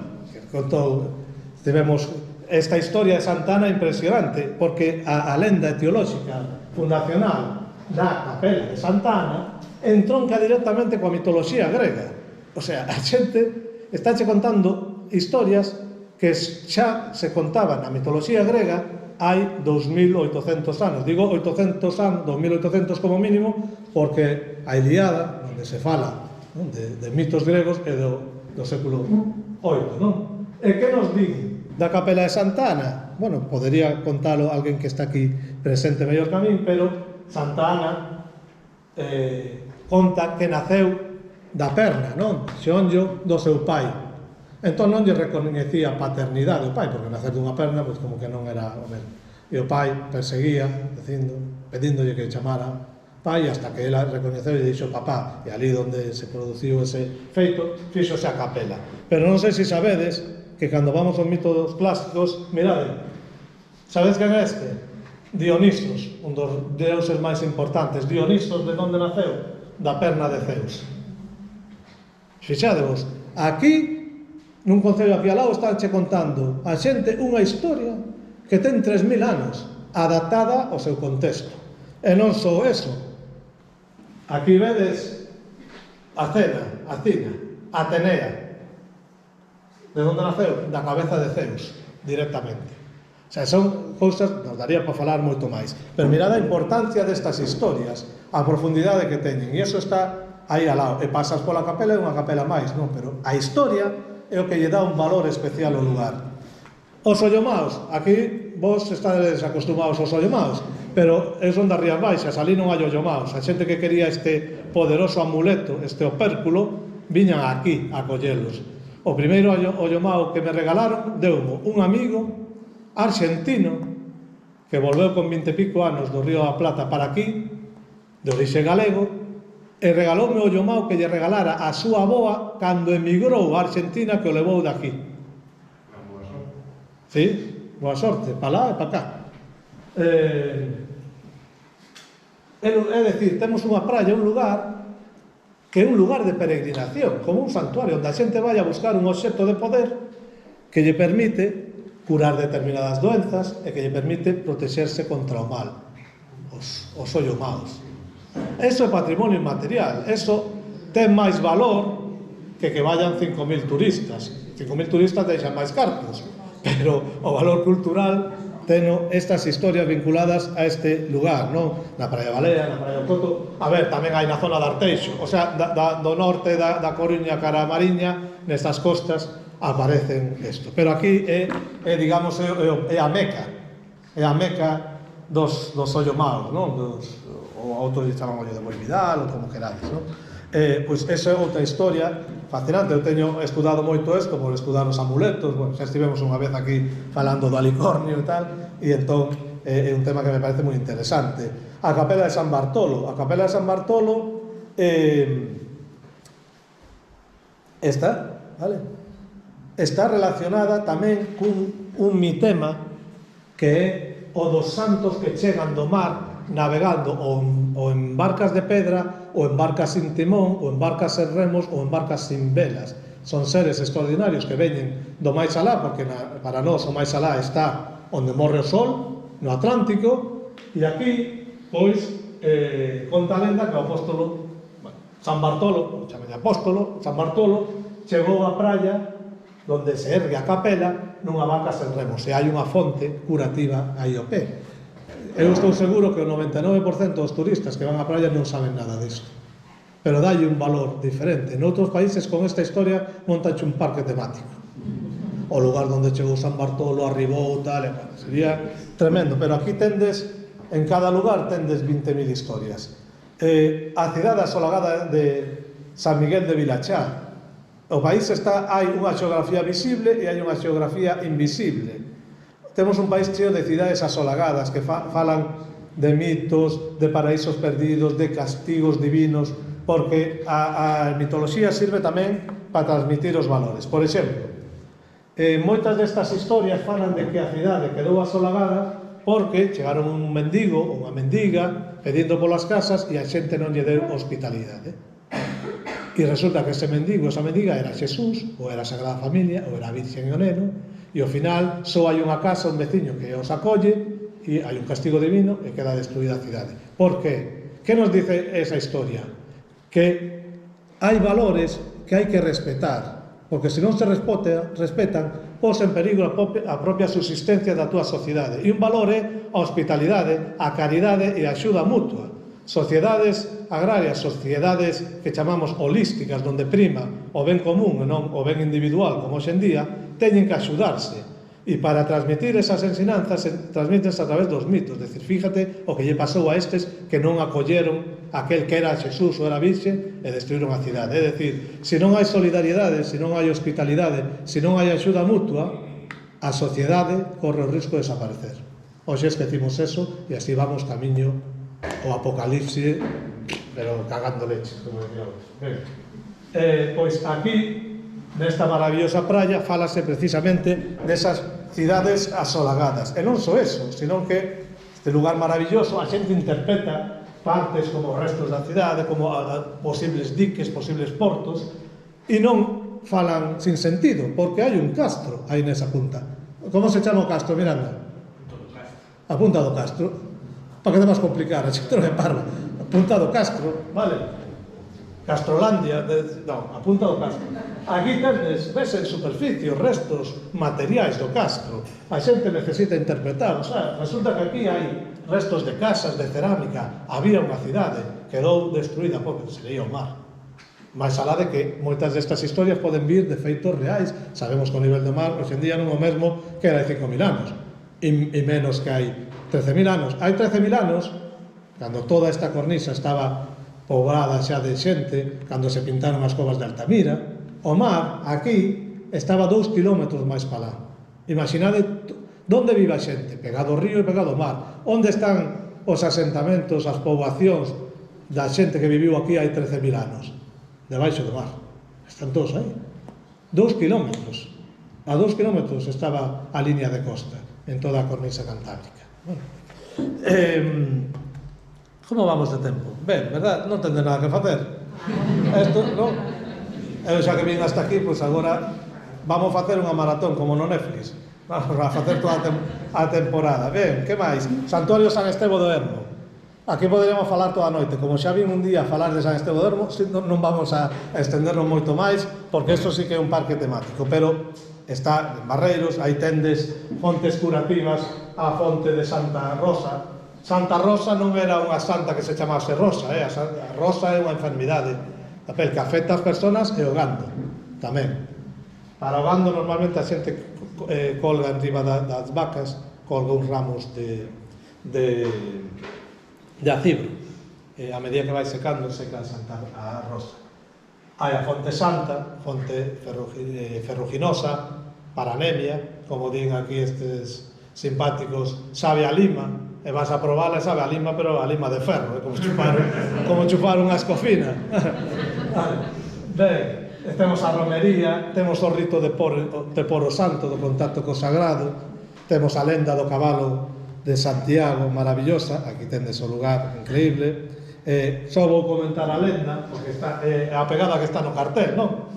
tivemos esta historia de Santa Ana impresionante, porque a lenda etiolóxica fundacional da Capela de Santa Ana entronca directamente coa mitoloxía grega. O sea, a xente estáche contando historias que xa se contaban na mitoloxía grega hai 2800 anos. Digo 800 anos, 2800 como mínimo, porque a Ilíada, onde se fala, non, de mitos gregos, é do século VIII, non? E que nos din da Capela de Santa Ana? Bueno, podería contalo alguén que está aquí presente mellor que a min, pero Santa Ana conta que naceu da perna, non? Xeonllo do seu pai. Entón non lle recoñecía a paternidade ao pai, porque nacer dunha perna, pois como que non era o mesmo. E o pai perseguía, pedíndolle que chamara pai, hasta que ela recoñeceu e dixo papá, e ali onde se produciu ese feito, fixose a capela. Pero non sei se sabedes que cando vamos aos mitos clásicos, mirade, sabedes quen é este? Dionisos, un dos deuses máis importantes. Dionisos de onde naceu? Da perna de Zeus. Fixadevos, aquí nun concello aquí ao lado estánche contando a xente unha historia que ten 3000 anos, adaptada ao seu contexto. E non só eso. Aquí vedes Acena, Atenea. De onde naceu? Da cabeza de Zeus, directamente. O sea, son cousas, nos daría para falar moito máis. Pero mirad a importancia destas historias, a profundidade que teñen. E iso está aí ao lado. E pasas pola capela, é unha capela máis, non? Pero a historia é o que lle dá un valor especial ao lugar. Os ollomaos, aquí vos estades acostumados aos ollomaos, pero son das Rías Baixas, ali non hai ollomaos. A xente que quería este poderoso amuleto, este opérculo, viñan aquí a collelos. O primeiro ollomao que me regalaron deumo un amigo arxentino que volveu con 20 e pico anos do Río da Plata para aquí, de orixe galego, e regaloume o ollomao que lle regalara a súa avoa cando emigrou a Argentina, que o levou daqui. Boa sorte. Sí, boa sorte, pa lá e pa cá. É dicir, temos unha praia, un lugar que é un lugar de peregrinación, como un santuario, onde a xente vai a buscar un obxecto de poder que lle permite curar determinadas doenzas e que lle permite protexerse contra o mal, os ollomaos. Eso é patrimonio inmaterial, eso ten máis valor que vayan 5.000 turistas. 5.000 turistas deixan máis cartos, pero o valor cultural teno estas historias vinculadas a este lugar, non? Na Praia Balea, na Praia do Coto, a ver, tamén hai na zona de Arteixo, o sea, do norte da Coruña cara a Mariña, nestas costas aparecen isto. Pero aquí digamos, é a meca dos ollomaos, non? Ou outros lle chaman ollo de Boi Vidal, ou como querades, non? Pois esa é outra historia fascinante. Eu teño estudado moito isto por estudar os amuletos. Bueno, xa estivemos unha vez aquí falando do alicornio e tal, e entón é un tema que me parece moi interesante. A Capela de San Bartolo. A Capela de San Bartolo está relacionada tamén cun mitema que é o dos santos que chegan do mar navegando ou en barcas de pedra, ou en barcas sin timón, ou en barcas sen remos, ou en barcas sin velas. Son seres extraordinarios que veñen do máis alá, porque para nós o máis alá está onde morre o sol, no Atlántico, e aquí, pois, conta a lenda que o apóstolo, bueno, San Bartolo, chame de apóstolo, San Bartolo, chegou á praia donde se ergue a capela nunha vaca sen remos, e hai unha fonte curativa aí ao pé. Eu estou seguro que o 99% dos turistas que van á praia non saben nada disto, pero dalle un valor diferente. En outros países con esta historia montanche un parque temático, o lugar onde chegou San Bartolo, arribou, tal, e bueno, sería tremendo, pero aquí tendes, en cada lugar tendes 20.000 historias. A cidade asolagada de San Miguel de Vilachá, o país hai unha xeografía visible e hai unha xeografía invisible. Temos un país cheo de cidades asolagadas que falan de mitos, de paraísos perdidos, de castigos divinos, porque a mitoloxía sirve tamén para transmitir os valores. Por exemplo, moitas destas historias falan de que a cidade quedou asolagada porque chegaron un mendigo ou unha mendiga pedindo polas casas e a xente non lle deu hospitalidade. E resulta que ese mendigo, esa mendiga era Xesús, ou era a Sagrada Familia, ou era a Virgen e o Neno, e ao final só hai unha casa, un veciño que os acolle, e hai un castigo divino e queda destruída a cidade. Por qué? Que nos dice esa historia? Que hai valores que hai que respetar, porque se non se respetan, pos en perigo a propia subsistencia da túa sociedade. E un valor é a hospitalidade, a caridade e a axuda mutua. Sociedades agrarias, sociedades que chamamos holísticas, donde prima o ben común e non o ben individual, como hoxe en día, teñen que axudarse. E para transmitir esas ensinanzas, transmítense a través dos mitos. Decir, fíjate o que lle pasou a estes que non acolleron aquel que era Xesús ou era Virxe e destruíron a cidade. É dicir, se non hai solidariedade, se non hai hospitalidade, se non hai axuda mutua, a sociedade corre o risco de desaparecer. Hoxe esquecimos eso e así vamos camiño o apocalipse, pero cagando leche, como decíamos. Pois aquí, nesta maravillosa praia, falase precisamente desas cidades asolagadas. E non só eso, senón que este lugar maravilloso, a xente interpreta partes como restos da cidade, como posibles diques, posibles portos, e non falan sin sentido, porque hai un castro aí nesa punta. Como se chama o castro, Miranda? A Punta do Castro. Para que te vas complicar, a xente non é parva. A Punta do Castro, vale? Castrolandia, non, a Punta do Castro. Aquí tendes, ves en superficie, os restos materiais do castro. A xente necesita interpretar, o sea, resulta que aquí hai restos de casas, de cerámica. Había unha cidade, quedou destruída, porque sería o mar. Mais alá de que moitas destas historias poden vir de feitos reais. Sabemos que o nivel do mar, hoxe en día, non é o mesmo que era hai 5.000 anos. E menos que hai 13.000 anos. Hai 13.000 anos, cando toda esta cornisa estaba poblada xa de xente, cando se pintaron as covas de Altamira, o mar, aquí, estaba 2 kilómetros máis para lá. Imaginade, onde vive a xente? Pegado ao río e pegado ao mar. Onde están os asentamentos, as poboacións da xente que viviu aquí hai 13.000 anos? Debaixo do mar. Están todos aí. 2 kilómetros. A 2 kilómetros estaba a línea de costa, en toda a cornisa cantábrica. Bueno, como vamos de tempo? Ben, verdad? Non tende nada que facer. Esto, non? Eu xa que vin hasta aquí, pois agora vamos facer unha maratón como no Netflix. Vamos a facer toda a temporada. Ben, que máis? Santuario San Estevo do Ermo. Aquí poderíamos falar toda a noite. Como xa vin un día falar de San Estevo do Ermo, non vamos a estendernos moito máis, porque isto sí que é un parque temático, pero está en Barreiros, aí tendes fontes curativas, a fonte de Santa Rosa. Santa Rosa non era unha santa que se chamase Rosa, a rosa é unha enfermidade a pel que afecta as persoas e o gando tamén. Para o gando normalmente a xente colga en riba das vacas, colga uns ramos de acibro, e a medida que vai secando seca a rosa. Hai a fonte santa, fonte ferruginosa, para anemia, como din aquí estes simpáticos, sabe a lima, e vas a probala e sabe a lima, pero a lima de ferro, como chupar unha escofina. Ben, temos a romería, temos o rito de poro santo, do contacto co sagrado, temos a lenda do cabalo de Santiago, maravillosa, aquí tendes o lugar increíble. Só vou comentar a lenda, porque está a pegada que está no cartel, non?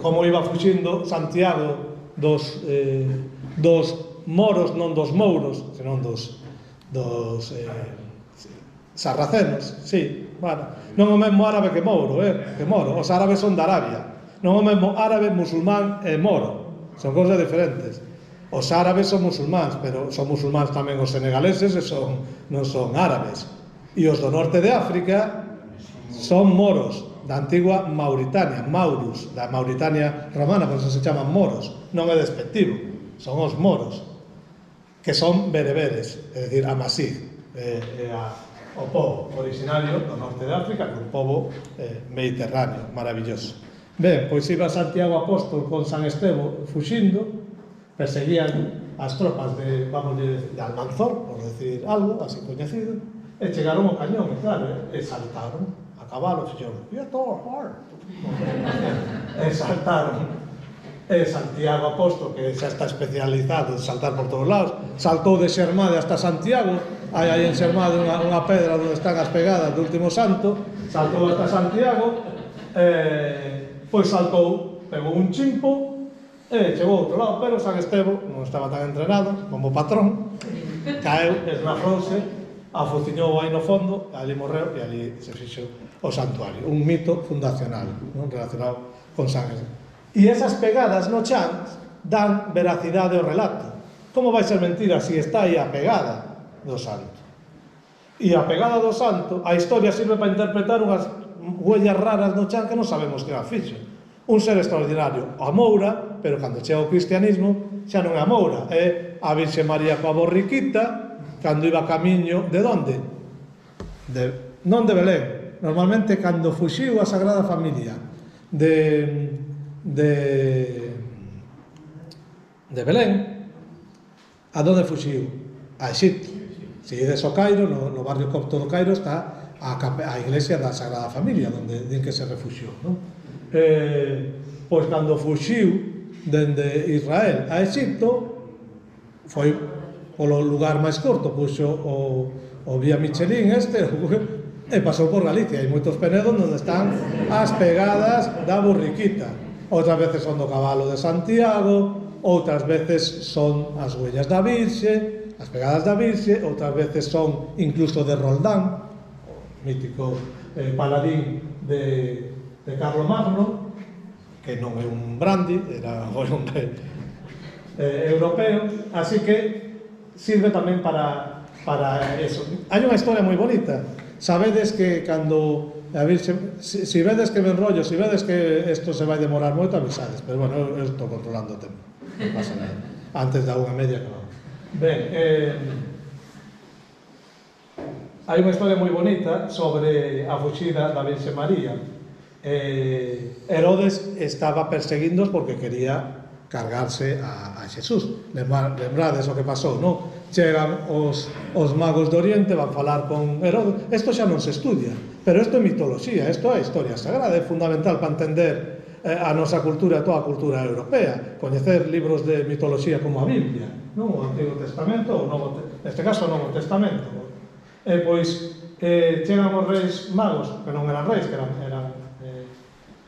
Como iba fuxindo Santiago dos moros, non dos mouros, senón dos Sarracenos, sí, bueno, non o mesmo árabe que Mouro, que Moro, os árabes son de Arabia, non o mesmo árabe, musulmán e moro, son cousas diferentes. Os árabes son musulmáns, pero son musulmáns tamén os senegaleses e non son árabes. E os do norte de África son moros, da antigua Mauritania, Maurus, da Mauritania romana, por eso se chaman moros, non é despectivo, son os moros, que son bereberes, é dicir, amasí, o pobo originario do norte de África, que é un pobo mediterráneo, maravilloso. Ben, pois iba Santiago Apóstol con San Estevo fuxindo, perseguían as tropas de, vamos de Almanzor, por decir algo, así coñecido, e chegaron ao cañón, e claro, e saltaron a cabalo, fixeron, e saltaron. E Santiago Apóstol, que xa está especializado en saltar por todos lados, saltou de Xermade hasta Santiago, hai en Xermade unha pedra onde están as pegadas do último santo, saltou hasta Santiago, pois saltou, pegou un chimpo, e chegou ao outro lado, pero San Estevo non estaba tan entrenado como o patrón, caeu, esnafrouse, afociñou aí no fondo, ali morreu e ali se fixo o santuario, un mito fundacional, non, relacionado con San Estevo. E esas pegadas no chan dan veracidade ao relato. Como vai ser mentira se está aí a pegada do santo? E a pegada do santo, a historia sirve para interpretar unhas huellas raras no chan que non sabemos que a fixo. Un ser extraordinario, a Moura, pero cando chega o cristianismo xa non é a Moura, é a Virxe María coa borriquita, cando iba camiño de onde? Non de Belén, normalmente cando fuxiu a Sagrada Familia de Belén, a donde fuxiu? A Exipto. Se ides ao Cairo, no barrio copto do Cairo está a iglesia da Sagrada Familia, onde din que se refuxiou, non? Pois cando fuxiu dende Israel a Exipto, foi polo lugar máis corto, puxo o Vía Michelin e pasou por Galicia. Hai moitos penedos onde están as pegadas da borriquita. Outras veces son do cabalo de Santiago, outras veces son as huellas da Virxe, as pegadas da Virxe, outras veces son incluso de Roldán, o mítico paladín de Carlomagno, que non é un brandy, era un hombre europeo, así que sirve tamén para eso. Hai unha historia moi bonita. Sabedes que cando a Virxe, si vedes que me enrollo, si vedes que isto se vai demorar moito, avisades, pero bueno, eu estou controlando o tempo, non pasa nada, antes da unha media que vamos. Ben, hai unha historia moi bonita sobre a fuxida da Virxe María. Herodes estaba perseguíndoos porque quería cargarse a Xesús. Lembrades o que pasou, non? Chegan os magos de Oriente, van falar con Herodes. Isto xa non se estudia, pero isto é mitoloxía, isto é historia sagrada, é fundamental para entender a nosa cultura e toda a cultura europea, coñecer libros de mitoloxía como a Biblia, non? O Antigo Testamento, neste caso o Novo Testamento. Pois chegan os reis magos, que non eran reis, que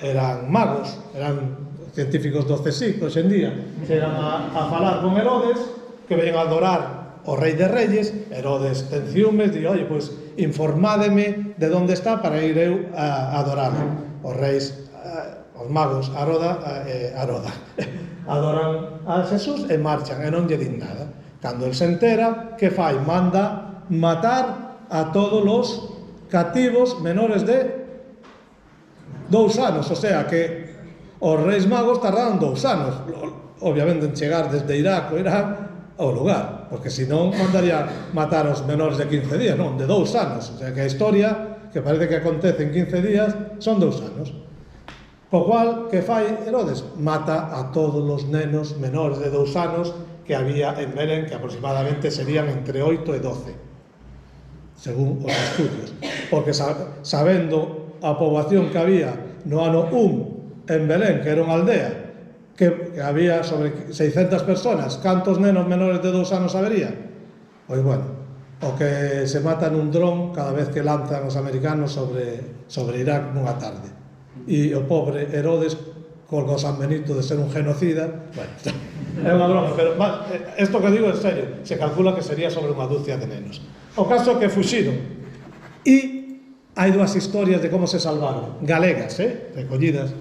eran magos, eran científicos do CSIC, hoxe en día, chegan a falar con Herodes, que veñen a adorar o rei de reyes. Herodes ten ciúmes, di, oye, pois informádeme de onde está para ir eu a adorar. Os reis, os magos adoran a Xesús e marchan, e non lle din nada. Cando el se entera, que fai? Manda matar a todos os cativos menores de 2 anos, o sea que os reis magos tardaron 2 anos, obviamente, en chegar desde Irak ou Irán ao lugar, porque senón mandaría matar os menores de 15 días, non, de 2 anos, o sea que a historia, que parece que acontece en 15 días, son 2 anos. Po cual, que fai Herodes? Mata a todos os nenos menores de 2 anos que había en Belén, que aproximadamente serían entre 8 e 12, según os estudios, porque sabendo a poboación que había no ano 1 en Belén, que era unha aldea, que había sobre 600 personas, cantos nenos menores de 2 anos habería? Pois bueno, o que se mata nun dron cada vez que lanzan os americanos sobre Irak nunha tarde. E o pobre Herodes, colga o San Benito de ser un genocida, bueno, é unha broma, pero isto que digo en serio, se calcula que sería sobre unha dúcia de nenos. O caso é que fuxiron E hai dúas historias de como se salvaron, galegas, recollidas.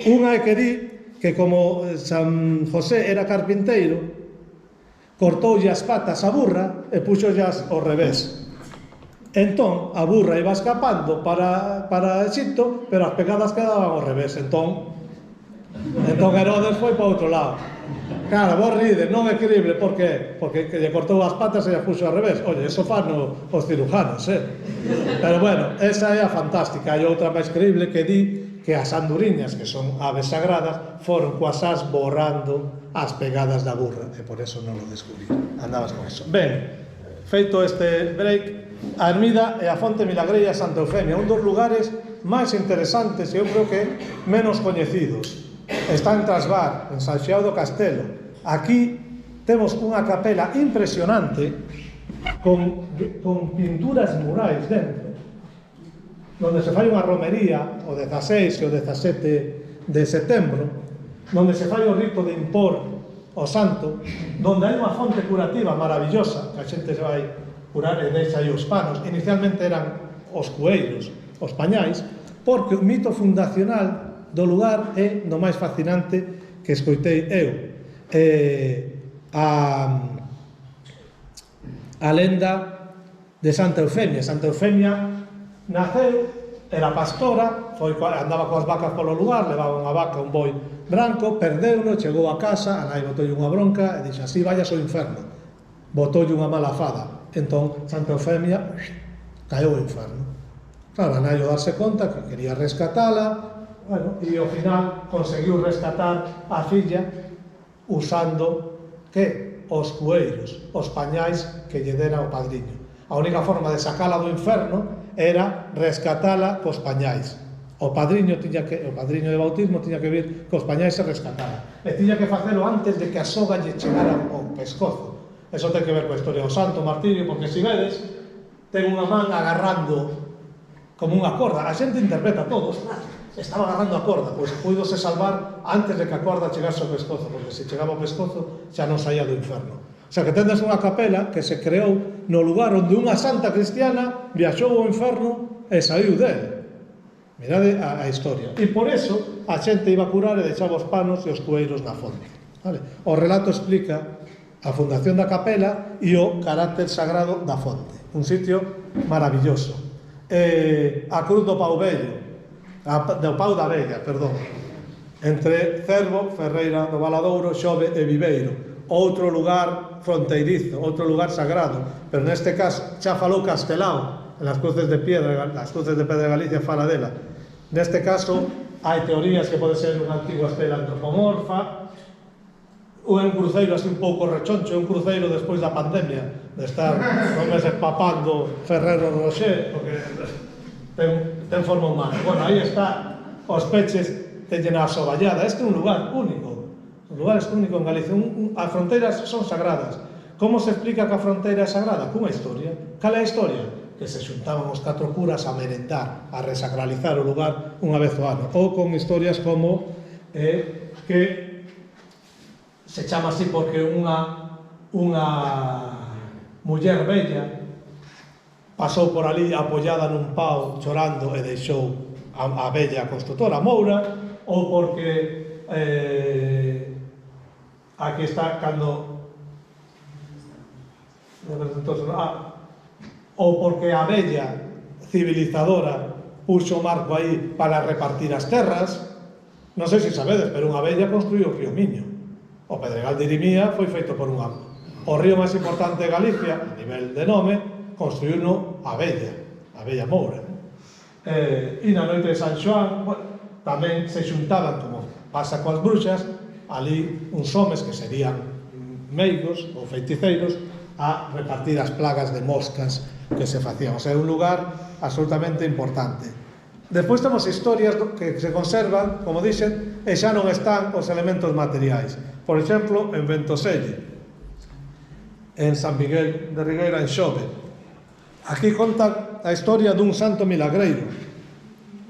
Unha é que di que como San José era carpinteiro, cortoulle as patas á burra e puxollas ao revés. Entón, a burra iba escapando para Egipto, pero as pegadas quedaban ao revés. Entón Herodes foi para outro lado. Claro, vos rides, non é creíble, por qué? Porque lle cortou as patas e lle puxo ao revés. Oye, eso fan os cirujanos, Pero bueno, esa é a fantástica. Hai outra máis creíble que di que as anduriñas, que son aves sagradas, foron coas as borrando as pegadas da burra, e por eso non lo descubrí. Andabas con eso. Ben, feito este break, a ermida e a fonte milagreira Santa Eufemia, un dos lugares máis interesantes e eu creo que menos coñecidos. Está en Trasbar, en San Xiao do Castelo. Aquí temos unha capela impresionante con pinturas murais dentro, donde se fai unha romería o 16 e o 17 de setembro, donde se fai o rito de impor o santo, donde hai unha fonte curativa maravillosa, que a xente se vai curar e deixa aí os panos. Inicialmente eran os cueiros, os pañais, porque o mito fundacional do lugar é no máis fascinante que escoitei eu. A lenda de Santa Eufemia. Santa Eufemia naceu, era pastora, andaba coas vacas polo lugar, levaba unha vaca, un boi branco, perdeuno, chegou a casa, a nai botoulle unha bronca e dixo: así vayas ao inferno. Botoulle unha mala fada. Entón Santa Eufemia caeu ao inferno. Claro, a nai ao darse conta que quería rescatala, bueno, e ao final conseguiu rescatar a filla usando que os cueiros, os pañais que lle dera o padriño. A única forma de sacala do inferno era rescatala cos pañais. O padriño de bautismo tiña que vir cos pañais e rescatala. E tiña que facelo antes de que a soga lle chegara ao pescozo. Eso ten que ver coa historia do santo martirio, porque se vedes, ten unha man agarrando como unha corda. A xente interpreta todo. Estaba agarrando a corda, pois puidose salvar antes de que a corda chegase ao pescozo, porque se chegaba ao pescozo xa non saía do inferno. O sea, que tendes unha capela que se creou no lugar onde unha santa cristiana viaxou ao inferno e saiu dele. Mirade a historia. E por eso a xente iba a curar e deixaba os panos e os cueiros na fonte. Vale? O relato explica a fundación da capela e o carácter sagrado da fonte. Un sitio maravilloso. A cruz do Pau Vello, do Pau da Vella, perdón, entre Cervo, Ferreira do Valadouro, Xove e Viveiro. Outro lugar fronteirizo, outro lugar sagrado, pero neste caso xa falou Castelao, en las cruces de piedra, as cruces de pedra de Galicia fala dela. Neste caso hai teorías que pode ser unha antigua estela antropomorfa, ou un cruceiro así un pouco rechoncho, un cruceiro despois da pandemia, de estar non meses papando Ferrero Rocher, porque ten forma humana. Bueno, aí está os peches teñen a soballada. Este é un lugar único, un lugar único en Galicia. As fronteiras son sagradas. Como se explica que a fronteira é sagrada? Cunha historia. Cal é a historia? Que se xuntaban os 4 curas a merendar, a resacralizar o lugar unha vez ao ano. Ou con historias como que se chama así porque unha muller bella pasou por ali apoiada nun pau chorando e deixou a bella constructora Moura, ou porque aquí está cando ou porque a bella civilizadora puxo o marco aí para repartir as terras. Non sei se sabedes, pero unha bella construiu o río Miño. O Pedregal de Irimía foi feito por unha. O río máis importante de Galicia, a nivel de nome, construíuno a Bella Moura. E na noite de San Xoán, bueno, tamén se xuntaban, como pasa coas bruxas, ali uns homes que serían meigos ou feiticeiros a repartir as plagas de moscas que se facían. O sea, é un lugar absolutamente importante. Despois temos historias que se conservan, como dixen, e xa non están os elementos materiais. Por exemplo, en Ventoselle, en San Miguel de Rigueira, en Xove. Aquí conta a historia dun santo milagreiro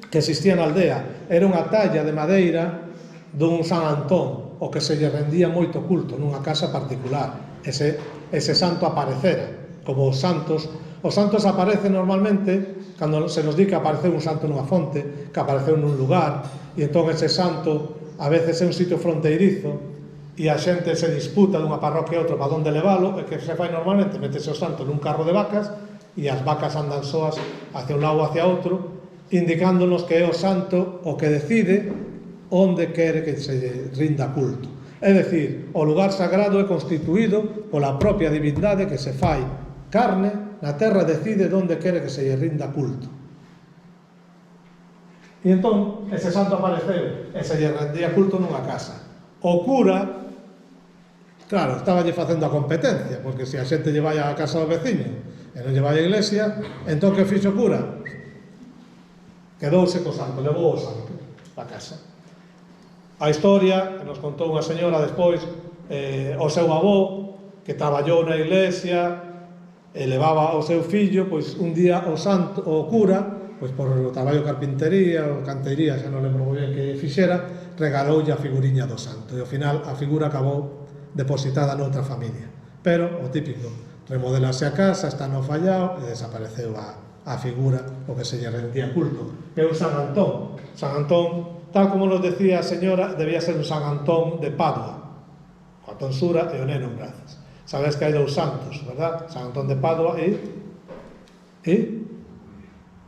que existía na aldea. Era unha talla de madeira dun San Antón, o que se lle rendía moito culto nunha casa particular. Ese santo aparecera como os santos aparecen normalmente cando se nos di que apareceu un santo nunha fonte, que apareceu nun lugar, e entón ese santo a veces é un sitio fronteirizo e a xente se disputa dunha parroquia a outra para onde levalo, e que se fai normalmente metese o santo nun carro de vacas e as vacas andan soas hacia un lado ou hacia outro, indicándonos que é o santo o que decide onde quere que se rinda culto. É dicir, o lugar sagrado é constituído pola propia divindade que se fai carne na terra, decide onde quere que se lle rinda culto. E entón, ese santo apareceu e se lle rendía culto nunha casa. O cura, claro, estaba lle facendo a competencia, porque se a xente lle vai á casa do veciño e non lle vai á iglesia, entón que fixo o cura? Quedouse co santo, levou o santo a casa. A historia que nos contou unha señora despois, o seu avó, que traballou na iglesia e levaba o seu fillo, pois un día o santo, o cura, pois por o traballo de carpintería ou cantería, xa non lembro moi ben que fixera, regaloulle a figuriña do santo, e ao final a figura acabou depositada noutra familia. Pero, o típico, remodelase a casa, está no fallao, e desapareceu a figura o que se lle rendía culto, que é un San Antón. San Antón, tal como nos decía a señora, debía ser un San Antón de Padua, coa tonsura e o neno en brazos. Sabes que hai dous santos, verdad? San Antón de Padua e...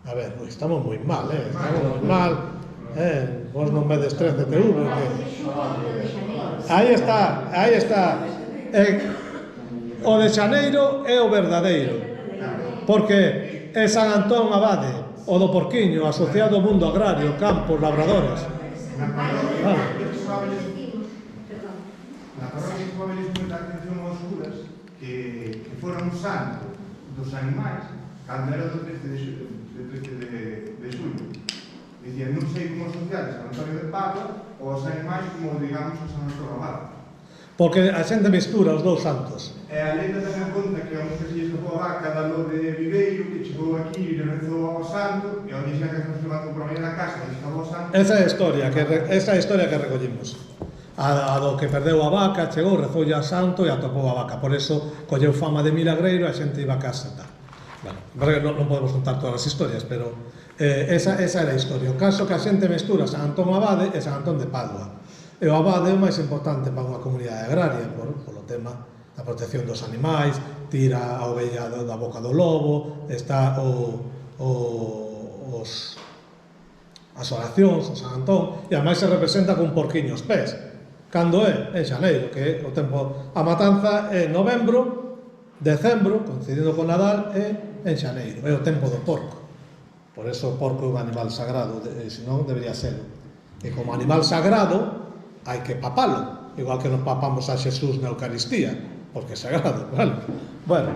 A ver, estamos moi mal, estamos moi mal. Vos non vedes 13 TV, que... Aí está. O de Xaneiro é o verdadeiro, porque é San Antón Abade, o do Porquiño, asociado ao mundo agrario, campos, labradores. Na parroquia moita atención aos curas que foron un santo dos animais cando era do 13 de xullo. Dicían, non sei como asociar San Antonio de Padua ou os animais como, digamos, a San Antón Abade. Porque a xente mistura os dous santos. E a lenda ten en conta que a un que se lle escapou a vaca da lo de Viveiro, que chegou aquí e le rezou ao santo, e ao día que nos levantou por a mañá na casa e escapou ao santo. Esa é a historia que recollimos. A do que perdeu a vaca, chegou, rezoulle a santo e atopou a vaca. Por eso colleu fama de milagreiro e a xente iba a casa. Bueno, non podemos contar todas as historias, pero esa era a historia. O caso que a xente mestura San Antón Abade e San Antón de Padua. E o abade é o máis importante para unha comunidade agraria, polo tema da protección dos animais, tira a ovella da boca do lobo, está as oracións, o San Antón, e ademais se representa con porquiño os pés. Cando é? En xaneiro, que é o tempo... A matanza é novembro, decembro, coincidindo con Nadal, é en xaneiro, é o tempo do porco. Por eso o porco é un animal sagrado, senón debería ser. E como animal sagrado, hai que papalo, igual que nos papamos a Xesús na Eucaristía, porque é sagrado, vale? Bueno,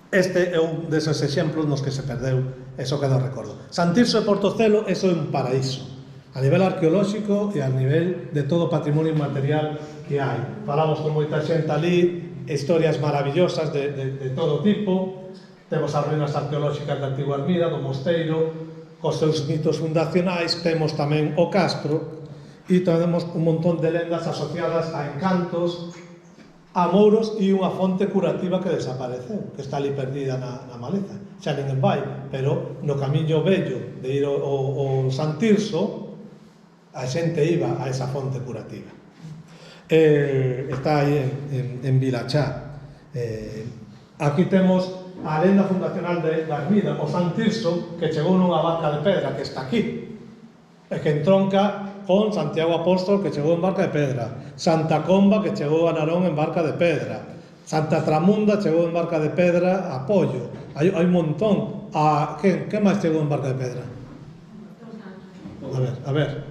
este é un deses exemplos nos que se perdeu, eso queda recordo. San Tirso de Portocelo, eso é un paraíso, a nivel arqueolóxico e a nivel de todo o patrimonio inmaterial que hai. Falamos con moita xente ali, historias maravillosas de todo tipo, temos as ruínas arqueolóxicas da antigua Ermida, do mosteiro, cos seus mitos fundacionais, temos tamén o castro e temos un montón de lendas asociadas a encantos, a mouros e unha fonte curativa que desapareceu, que está ali perdida na maleza. Xa ninguén vai, pero no camiño vello de ir ao San Tirso, a xente iba a esa fonte curativa. Está aí en Vilachá. Aquí temos a lenda fundacional da Ermida, o San Tirso, que chegou nunha barca de pedra, que está aquí, e que entronca con Santiago Apóstol, que chegou en barca de pedra, Santa Comba, que chegou a Narón en barca de pedra, Santa Tramunda chegou en barca de pedra a Pollo. Hai un montón. Que máis chegou en barca de pedra? A ver.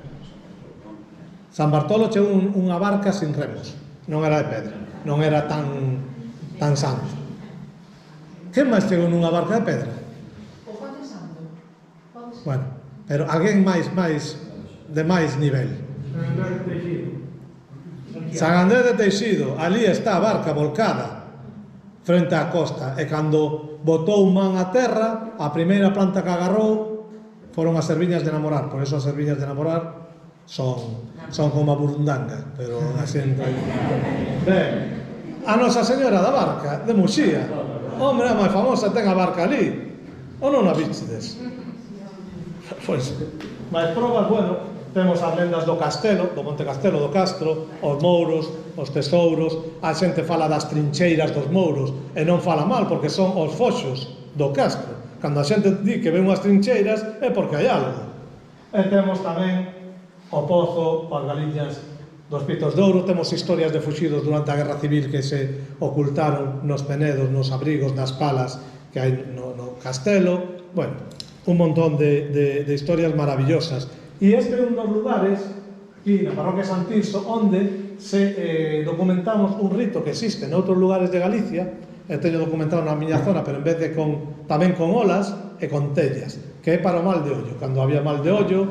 San Bartolo chegou unha barca sin remos, non era de pedra, non era tan santo. Que máis chegou nunha barca de pedra? O Juan de Santo. Bueno, pero alguén máis de máis nivel. San Andrés de Teixido, ali está a barca volcada frente á costa, e cando botou man a terra, a primeira planta que agarrou foron as serviñas de namorar. Por eso as serviñas de namorar son como a burundanga, pero así ben. A Nosa Señora da Barca, de Muxía. Hombre, a máis famosa ten a barca ali. Ou non a vistedes? Pois, máis probas, bueno, temos as lendas do castelo, do Monte Castelo, do Castro, os mouros, os tesouros, a xente fala das trincheiras dos mouros, e non fala mal, porque son os foxos do Castro. Cando a xente di que ven unhas trincheiras, é porque hai algo. E temos tamén o Pozo, as galiñas dos Pitos de Ouro, temos historias de fuxidos durante a Guerra Civil que se ocultaron nos penedos, nos abrigos, nas palas que hai no castelo. Bueno, un montón de historias maravillosas. E este é un dos lugares, aquí na parroquia San Tirso, onde se documentamos un rito que existe en outros lugares de Galicia, e teño documentado na miña zona, pero en vez de tamén con olas e con tellas, que é para o mal de ollo. Cando había mal de ollo,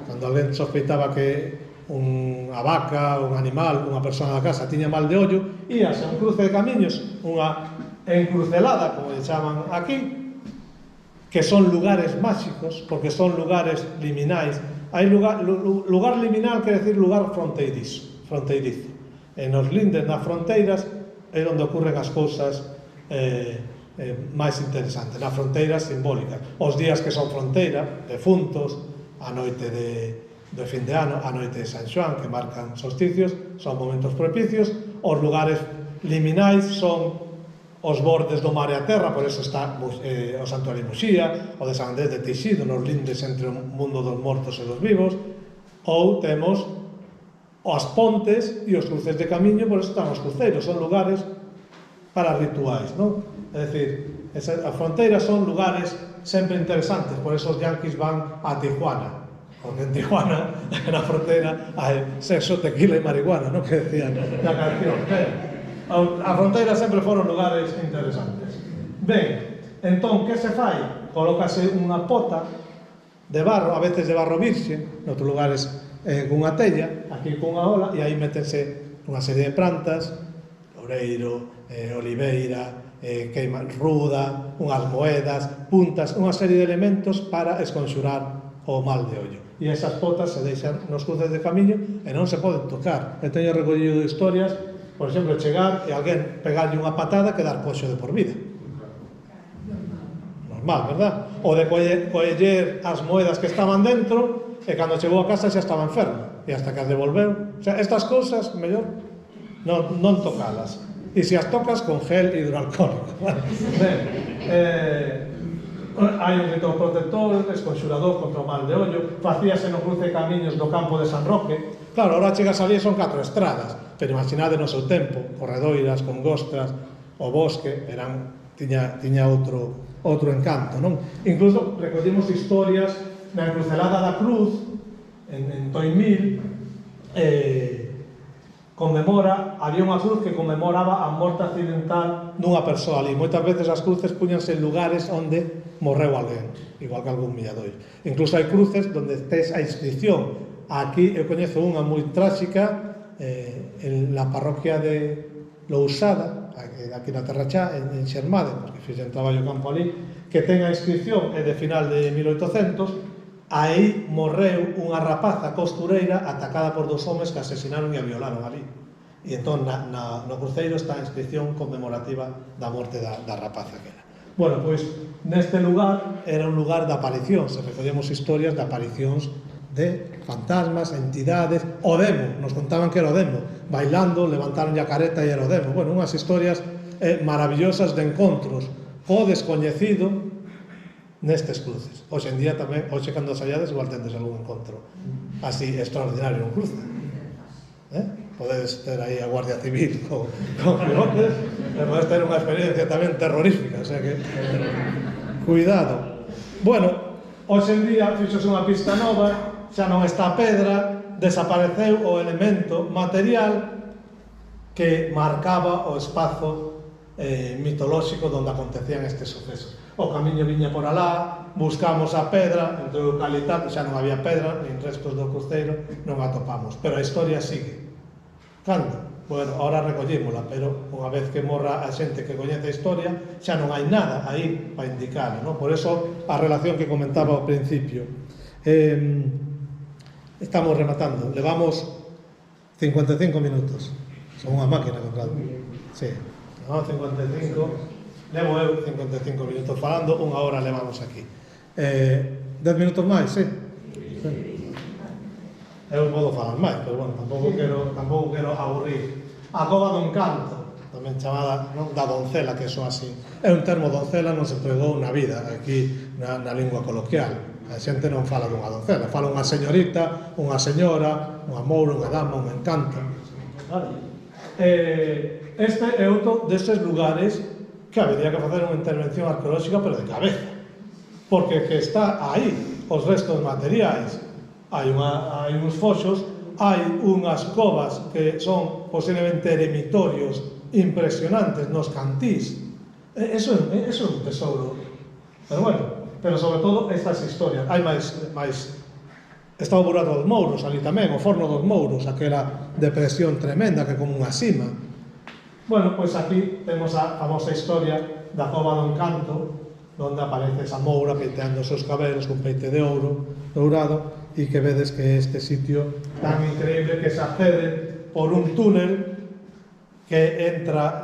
cando alguén sospeitaba que unha vaca, un animal, unha persona da casa tiña mal de ollo, íase a un cruce de camiños, unha encrucelada, como lle chaman aquí, que son lugares máxicos, porque son lugares liminais. Hai lugar liminal quere decir lugar fronteirizo. E nos lindes, nas fronteiras, é onde ocurren as cousas máis interesantes, nas fronteiras simbólicas. Os días que son fronteira, defuntos, a noite de fin de ano, a noite de San Xoán, que marcan solsticios, son momentos propicios. Os lugares liminais son os bordes do mar e a terra, por eso está o Santuario de Muxía, o de San Andrés de Teixido, nos lindes entre o mundo dos mortos e dos vivos, ou temos as pontes e os cruces de camiño, por eso están os cruceiros, son lugares para rituais, non? É dicir, as fronteiras son lugares sempre interesantes, por eso os yanquis van a Tijuana, porque en Tijuana, na fronteira, hai sexo, tequila e marihuana, non? Que decían na canción. As fronteiras sempre foron lugares interesantes. Ben, entón, que se fai? Colócase unha pota de barro, a veces de barro virxe, noutros lugares cunha tella, aquí cunha ola, e aí métense unha serie de plantas, loureiro, oliveira, queima ruda, unhas moedas, puntas, unha serie de elementos para esconxurar o mal de ollo. E esas potas se deixan nos cruces de camiño e non se poden tocar. Eu teño recollido historias, por exemplo, chegar e alguén pegarlle unha patada e quedar coxo de por vida. Normal, verdad? O de coller as moedas que estaban dentro e cando chegou a casa xa estaba enfermo e hasta que as devolveu. O sea, estas cousas, mellor non tocalas. E se as tocas con gel hidroalcohólico. Ben, hai un rito protector, esconxurador contra o mal de ollo, facíase no cruce de camiños do campo de San Roque. Claro, ahora chegas ali e son 4 estradas, pero imaginade no seu tempo, corredoiras, con gostras, o bosque, tiña outro encanto, non? Incluso recollimos historias na encrucelada da Cruz, en Toimil, había unha cruz que conmemoraba a morte accidental dunha persoa ali. Moitas veces as cruces puñanse en lugares onde morreu alguén, igual que algún milladoiro. Incluso hai cruces onde tes a inscripción. Aquí eu coñezo unha moi tráxica en la parroquia de Lousada, aquí na Terrachá, en Xermade, porque fixen traballo campo ali, que ten a inscripción de final de 1800. Aí morreu unha rapaza costureira atacada por 2 homes que asesinaron e a violaron ali. E entón no cruceiro está a inscripción conmemorativa da morte da rapaza que era. Bueno, pois neste lugar era un lugar de aparicións, se recollemos historias de aparicións de fantasmas, entidades, o demo, nos contaban que era o demo, bailando, levantaron a careta e era o demo. Bueno, unhas historias maravillosas de encontros co descoñecido nestes cruces. Hoxe en día tamén, hoxe cando saiades igual tendes algún encontro así extraordinario en cruce. Podedes ter aí a Guardia Civil con pilotes, e podes ter unha experiencia tamén terrorífica, o sea que cuidado. Bueno, hoxe en día fixose unha pista nova, xa non está a pedra, desapareceu o elemento material que marcaba o espazo mitolóxico onde acontecían estes sucesos. O camiño viña por alá, buscamos a pedra, entre o cal e tal, xa non había pedra, nin restos do cruceiro, non a topamos. Pero a historia sigue. Cando? Bueno, ahora recollímola, pero unha vez que morra a xente que coñece a historia, xa non hai nada aí para indicar, non? Por eso a relación que comentaba ao principio. Estamos rematando, levamos 55 minutos. Son unha máquina, contrato. Sí, no, 55. Levo eu 55 minutos falando, unha hora levamos aquí. 10 minutos máis, sí? Eu podo falar máis, pero bueno, tampouco quero aburrir. A Cova do Encanto, tamén chamada, non, da doncela, que eso así. É un termo doncela, non se empregou na vida, aquí na lingua coloquial. A xente non fala dunha doncela, fala unha señorita, unha señora, unha moura, unha dama, un encanto. Vale. Este é outro destes lugares que habería que facer unha intervención arqueolóxica, pero de cabeza, porque que está aí os restos materiais. Hai uns foxos, hai unhas covas que son posiblemente eremitorios impresionantes nos cantís. Eso é un tesouro. Pero bueno, pero sobre todo estas historias. Hai máis está o burato dos Mouros ali tamén, o forno dos Mouros, aquela depresión tremenda que é como unha sima. Bueno, pois aquí temos a famosa historia da Cova do Encanto, onde aparece esa moura peiteando os seus cabelos con peite de ouro dourado, e que vedes que este sitio tan increíble que se accede por un túnel que entra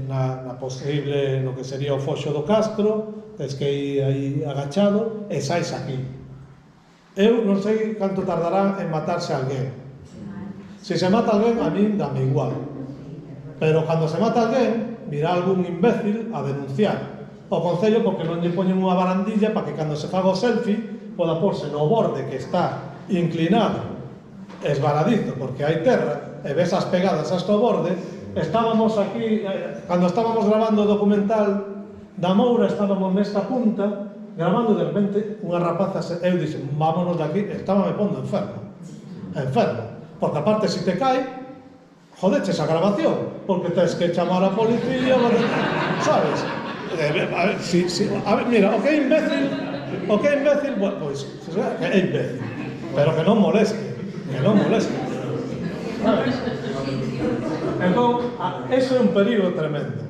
na posible, no que sería o foxo do Castro, tens que ir aí agachado e sais aquí. Eu non sei canto tardará en matarse alguén. Se se mata alguén, a min dame igual. Pero cando se mata alguén, virá algún imbécil a denunciar o Concello porque non lle poñen unha barandilla para que cando se faga o selfie poda porse no borde que está inclinado, esvaradizo, porque hai terra, e ves as pegadas hasta o borde. Estábamos aquí, cando estábamos grabando o documental da Moura, estábamos nesta punta, grabando, de repente, unha rapaza, eu dixen, vámonos de aquí, estaba me pondo enfermo, porque aparte, se te cae, jodeches a grabación, porque tens que chamar a policía, sabes? A ver, mira, o que é imbécil, bueno, pois, que é imbécil, pero que non moleste, sabes? Entón, eso é un perigo tremendo.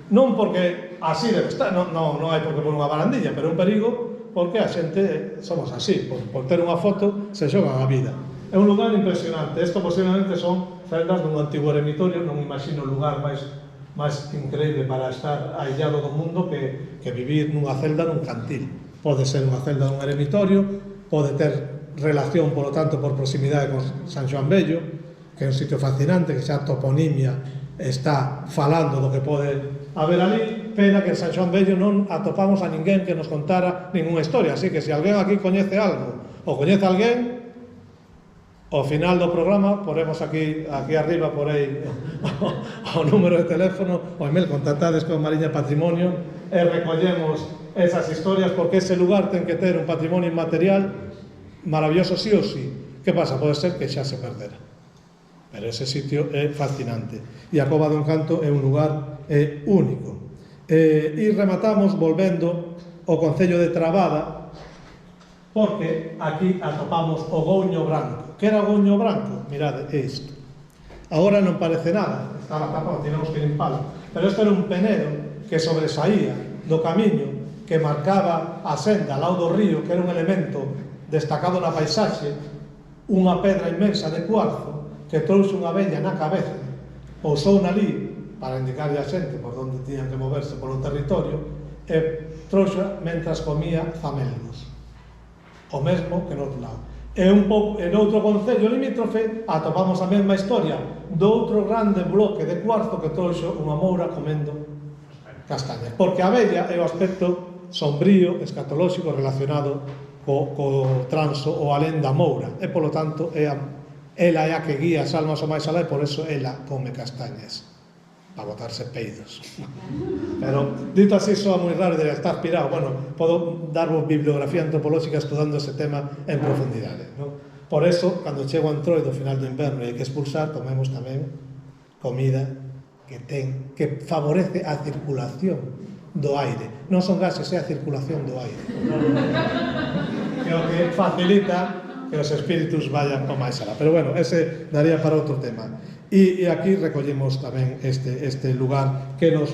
Non porque así debe estar, non hai por que pôr unha barandilla, pero é un perigo porque a xente somos así, por ter unha foto se xogan a vida. É un lugar impresionante. Isto posiblemente son celdas dun antigo eremitorio, non imagino un lugar máis increíble para estar aislado do mundo que vivir nunha celda nun cantil. Pode ser unha celda dun eremitorio, pode ter relación, polo tanto, por proximidade con San Xoán Bello, que é un sitio fascinante, que xa a toponimia está falando do que pode haber ali. Pena que en San Xoán Bello non atopamos a ninguén que nos contara ninguna historia, así que se alguén aquí coñece algo ou coñece alguén, ao final do programa poremos aquí arriba por aí o número de teléfono, o email, contactades con Mariña Patrimonio e recollemos esas historias, porque ese lugar ten que ter un patrimonio inmaterial maravilloso sí ou sí. Que pasa? Pode ser que xa se perdera, pero ese sitio é fascinante, e a Cova do Encanto é un lugar único. E rematamos volvendo ao Concello de Trabada, porque aquí atopamos o Gouño Branco. Que era o Gouño Branco? Mirade, é isto. Agora non parece nada, estaba tapado, tenemos que limpalo, pero isto era un penedo que sobresaía do camiño que marcaba a senda ao lado do río, que era un elemento destacado na paisaxe, unha pedra inmensa de cuarzo que trouxe unha vella na cabeza, pousou nalí para indicarlle a xente por onde tiñan que moverse polo territorio, e trouxe mentras comía zamelgos, o mesmo que no outro lado. E un pouco en outro concello limítrofe atopamos a mesma historia do outro grande bloque de cuarzo que trouxe unha moura comendo castañas, porque a vella é o aspecto sombrío, escatolóxico relacionado co transo ou alén da moura, e polo tanto ela é a que guía as almas o máis alá, e por eso ela come castañas para botarse peidos. Pero, dito así, soa moi raro, de estar pirado. Bueno, podo darvos bibliografía antropolóxica estudando ese tema en profundidade, non? Por eso, cando chego a Entroido, final do inverno, e hai que expulsar, comemos tamén comida que favorece a circulación do aire. Non son gases, é a circulación do aire. Que o que facilita que os espíritus vayan ao máis alá. Pero bueno, ese daría para outro tema. E aquí recollemos tamén este lugar que nos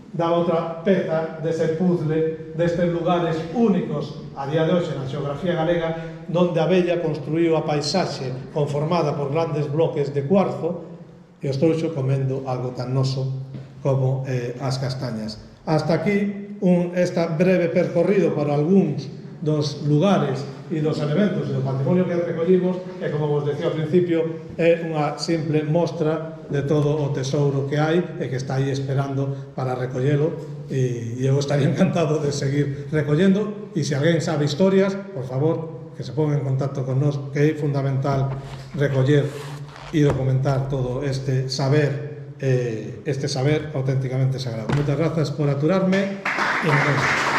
dá outra peza dese puzzle destes lugares únicos a día de hoxe na xeografía galega, donde a vella construíu a paisaxe conformada por grandes bloques de cuarzo e o estouxo comendo algo tan noso como as castañas. Hasta aquí esta breve percorrido para algúns dos lugares e dos elementos do patrimonio que recollimos, e como vos decía ao principio, é unha simple mostra de todo o tesouro que hai e que está aí esperando para recollelo, e eu estaría encantado de seguir recollendo, e se alguén sabe historias, por favor, que se ponga en contacto con nós, que é fundamental recoller e documentar todo este saber auténticamente sagrado. Moitas grazas por aturarme e nos vemos.